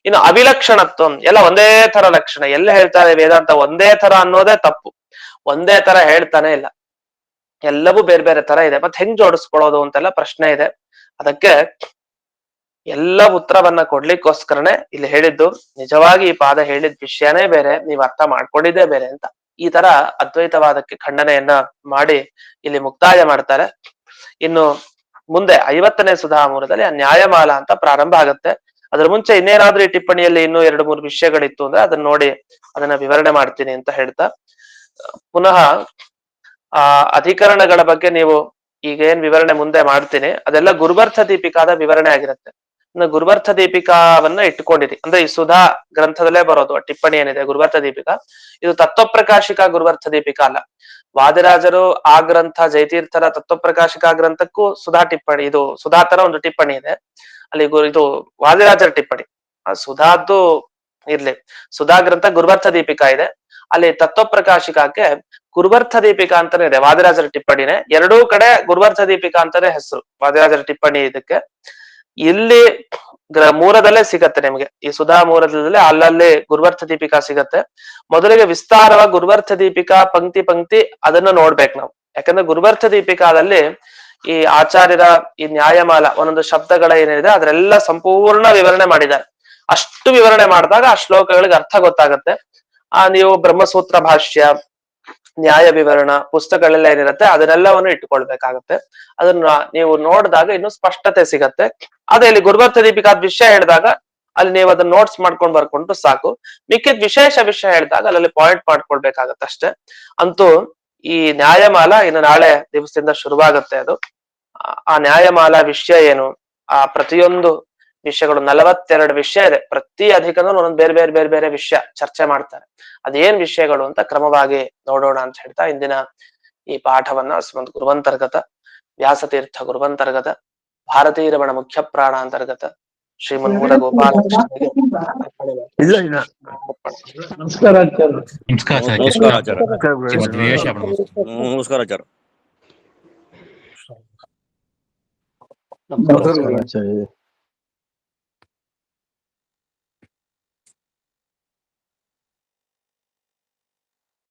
ಇನ್ನು ಅವಿಲಕ್ಷಣತ್ವ, ಎಲ್ಲ ಒಂದೇ ತರ ಲಕ್ಷಣ ಎಲ್ಲ ಹೇಳ್ತಾರೆ ವೇದಾಂತ, ಒಂದೇ ತರ ಅನ್ನೋದೇ ತಪ್ಪು. ಒಂದೇ ತರ ಹೇಳ್ತಾನೆ ಇಲ್ಲ, ಎಲ್ಲವೂ ಬೇರೆ ಬೇರೆ ತರ ಇದೆ. ಮತ್ತೆ ಹೆಂಗ್ ಜೋಡಿಸ್ಕೊಳ್ಳೋದು ಅಂತೆಲ್ಲ ಪ್ರಶ್ನೆ ಇದೆ. ಅದಕ್ಕೆ ಎಲ್ಲ ಉತ್ತರವನ್ನ ಕೊಡ್ಲಿಕ್ಕೋಸ್ಕರನೇ ಇಲ್ಲಿ ಹೇಳಿದ್ದು. ನಿಜವಾಗಿ ಈ ಪಾದ ಹೇಳಿದ ವಿಷಯನೇ ಬೇರೆ, ನೀವು ಅರ್ಥ ಮಾಡ್ಕೊಂಡಿದ್ದೇ ಬೇರೆ ಅಂತ. ಈ ತರ ಅದ್ವೈತವಾದಕ್ಕೆ ಖಂಡನೆಯನ್ನ ಮಾಡಿ ಇಲ್ಲಿ ಮುಕ್ತಾಯ ಮಾಡ್ತಾರೆ. ಇನ್ನು ಮುಂದೆ 50ನೇ ಸುಧಾಮೂಲದಲ್ಲಿ ಆ ನ್ಯಾಯಮಾಲ ಅಂತ ಪ್ರಾರಂಭ ಆಗುತ್ತೆ. ಅದ್ರ ಮುಂಚೆ ಇನ್ನೇನಾದ್ರೂ ಈ ಟಿಪ್ಪಣಿಯಲ್ಲಿ ಇನ್ನೂ 2-3 ವಿಷಯಗಳಿತ್ತು ಅಂದ್ರೆ ಅದನ್ನ ನೋಡಿ ಅದನ್ನ ವಿವರಣೆ ಮಾಡ್ತೀನಿ ಅಂತ ಹೇಳ್ತಾ, ಪುನಃ ಅಧಿಕರಣಗಳ ಬಗ್ಗೆ ನೀವು ಈಗೇನ್ ವಿವರಣೆ ಮುಂದೆ ಮಾಡ್ತೀನಿ ಅದೆಲ್ಲ ಗುರುವರ್ಥ ದೀಪಿಕಾದ ವಿವರಣೆ ಆಗಿರುತ್ತೆ. ಗುರುವರ್ಥ ದೀಪಿಕಾವನ್ನ ಇಟ್ಕೊಂಡಿರಿ. ಅಂದ್ರೆ ಈ ಸುಧಾ ಗ್ರಂಥದಲ್ಲೇ ಬರೋದು ಟಿಪ್ಪಣಿ ಏನಿದೆ ಗುರುವರ್ಥ ದೀಪಿಕಾ, ಇದು ತತ್ವಪ್ರಕಾಶಿಕಾ ಗುರುವರ್ಥ ದೀಪಿಕಾ ಅಲ್ಲ. ವಾದಿರಾಜರು ಆ ಗ್ರಂಥ, ಜಯತೀರ್ಥರ ತತ್ವಪ್ರಕಾಶಿಕಾ ಗ್ರಂಥಕ್ಕೂ ಸುಧಾ ಟಿಪ್ಪಣಿ, ಇದು ಸುಧಾ ತರ ಒಂದು ಟಿಪ್ಪಣಿ ಇದೆ. ಅಲ್ಲಿ ಇದು ವಾದಿರಾಜರ ಟಿಪ್ಪಣಿ. ಆ ಸುಧಾದ್ದು ಇರ್ಲಿ, ಸುಧಾ ಗ್ರಂಥ ಗುರುವರ್ಥ ದೀಪಿಕಾ ಇದೆ, ಅಲ್ಲಿ ತತ್ವಪ್ರಕಾಶಿಕಾಕ್ಕೆ ಗುರುವರ್ಥ ದೀಪಿಕಾ ಅಂತಾನೆ ಇದೆ, ವಾದಿರಾಜರ ಟಿಪ್ಪಣಿನೇ. ಎರಡೂ ಕಡೆ ಗುರುವರ್ಥ ದೀಪಿಕಾ ಅಂತಾನೆ ಹೆಸರು ವಾದಿರಾಜರ ಟಿಪ್ಪಣಿ ಇದಕ್ಕೆ. ಇಲ್ಲಿ ಮೂಲದಲ್ಲೇ ಸಿಗತ್ತೆ ನಿಮ್ಗೆ, ಈ ಸುಧಾ ಮೂಲದಲ್ಲಿ ಅಲ್ಲಲ್ಲಿ ಗುರುವರ್ಥ ದೀಪಿಕಾ ಸಿಗತ್ತೆ. ಮೊದಲಿಗೆ ವಿಸ್ತಾರವಾಗಿ ಗುರುವರ್ಥ ದೀಪಿಕಾ ಪಂಕ್ತಿ ಪಂಕ್ತಿ ಅದನ್ನ ನೋಡ್ಬೇಕು ನಾವು. ಯಾಕಂದ್ರೆ ಗುರುವರ್ಥ ದೀಪಿಕಾದಲ್ಲಿ ಈ ಆಚಾರ್ಯರ ಈ ನ್ಯಾಯಮಾಲ ಒಂದೊಂದು ಶಬ್ದಗಳ ಏನಿದೆ ಅದರೆಲ್ಲ ಸಂಪೂರ್ಣ ವಿವರಣೆ ಮಾಡಿದ್ದಾರೆ. ಅಷ್ಟು ವಿವರಣೆ ಮಾಡಿದಾಗ ಆ ಶ್ಲೋಕಗಳಿಗೆ ಅರ್ಥ ಗೊತ್ತಾಗತ್ತೆ. ನೀವು ಬ್ರಹ್ಮಸೂತ್ರ ಭಾಷ್ಯ, ನ್ಯಾಯ ವಿವರಣ ಪುಸ್ತಕಗಳೆಲ್ಲ ಏನಿರುತ್ತೆ ಅದನ್ನೆಲ್ಲವನ್ನು ಇಟ್ಕೊಳ್ಬೇಕಾಗತ್ತೆ. ಅದನ್ನ ನೀವು ನೋಡಿದಾಗ ಇನ್ನು ಸ್ಪಷ್ಟತೆ ಸಿಗತ್ತೆ. ಅದೇ ಇಲ್ಲಿ ಗುರುವರ್ಥ ದೀಪಿಕಾದ ವಿಷಯ ಹೇಳಿದಾಗ ಅಲ್ಲಿ ನೀವು ಅದನ್ನ ನೋಟ್ಸ್ ಮಾಡ್ಕೊಂಡು ಬರ್ಕೊಂಡು ಸಾಕು. ಮಿಕ್ಕಿದ ವಿಶೇಷ ವಿಷಯ ಹೇಳಿದಾಗ ಅಲ್ಲಿ ಪಾಯಿಂಟ್ ಮಾಡ್ಕೊಳ್ಬೇಕಾಗತ್ತೆ ಅಷ್ಟೇ. ಅಂತೂ ಈ ನ್ಯಾಯಮಾಲ ಇನ್ನು ನಾಳೆ ದಿವಸದಿಂದ ಶುರುವಾಗುತ್ತೆ. ಅದು ಆ ನ್ಯಾಯಮಾಲ ವಿಷಯ ಏನು, ಆ ಪ್ರತಿಯೊಂದು ವಿಷಯಗಳು 42 ವಿಷಯ ಇದೆ. ಪ್ರತಿ ಅಧಿಕರಣ ಒಂದೊಂದು ಬೇರೆ ಬೇರೆ ಬೇರೆ ಬೇರೆ ವಿಷಯ ಚರ್ಚೆ ಮಾಡ್ತಾರೆ. ಅದೇನ್ ವಿಷಯಗಳು ಅಂತ ಕ್ರಮವಾಗಿ ನೋಡೋಣ ಅಂತ ಹೇಳ್ತಾ ಇಂದಿನ ಈ ಪಾಠವನ್ನ ಶ್ರೀಮದ್ ಗುರುವಂತರ್ಗತ ವ್ಯಾಸತೀರ್ಥ ಗುರುವಂತರ್ಗತ ಭಾರತೀಯ ರಮಣ ಮುಖ್ಯ ಪ್ರಾಣ ಅಂತರ್ಗತ ಶ್ರೀಮನ್ ಮೂಲ ಗೋಪಾಲಕೃಷ್ಣನಿಗೆ ನಮಸ್ಕಾರ ಆಚಾರ್ಯ.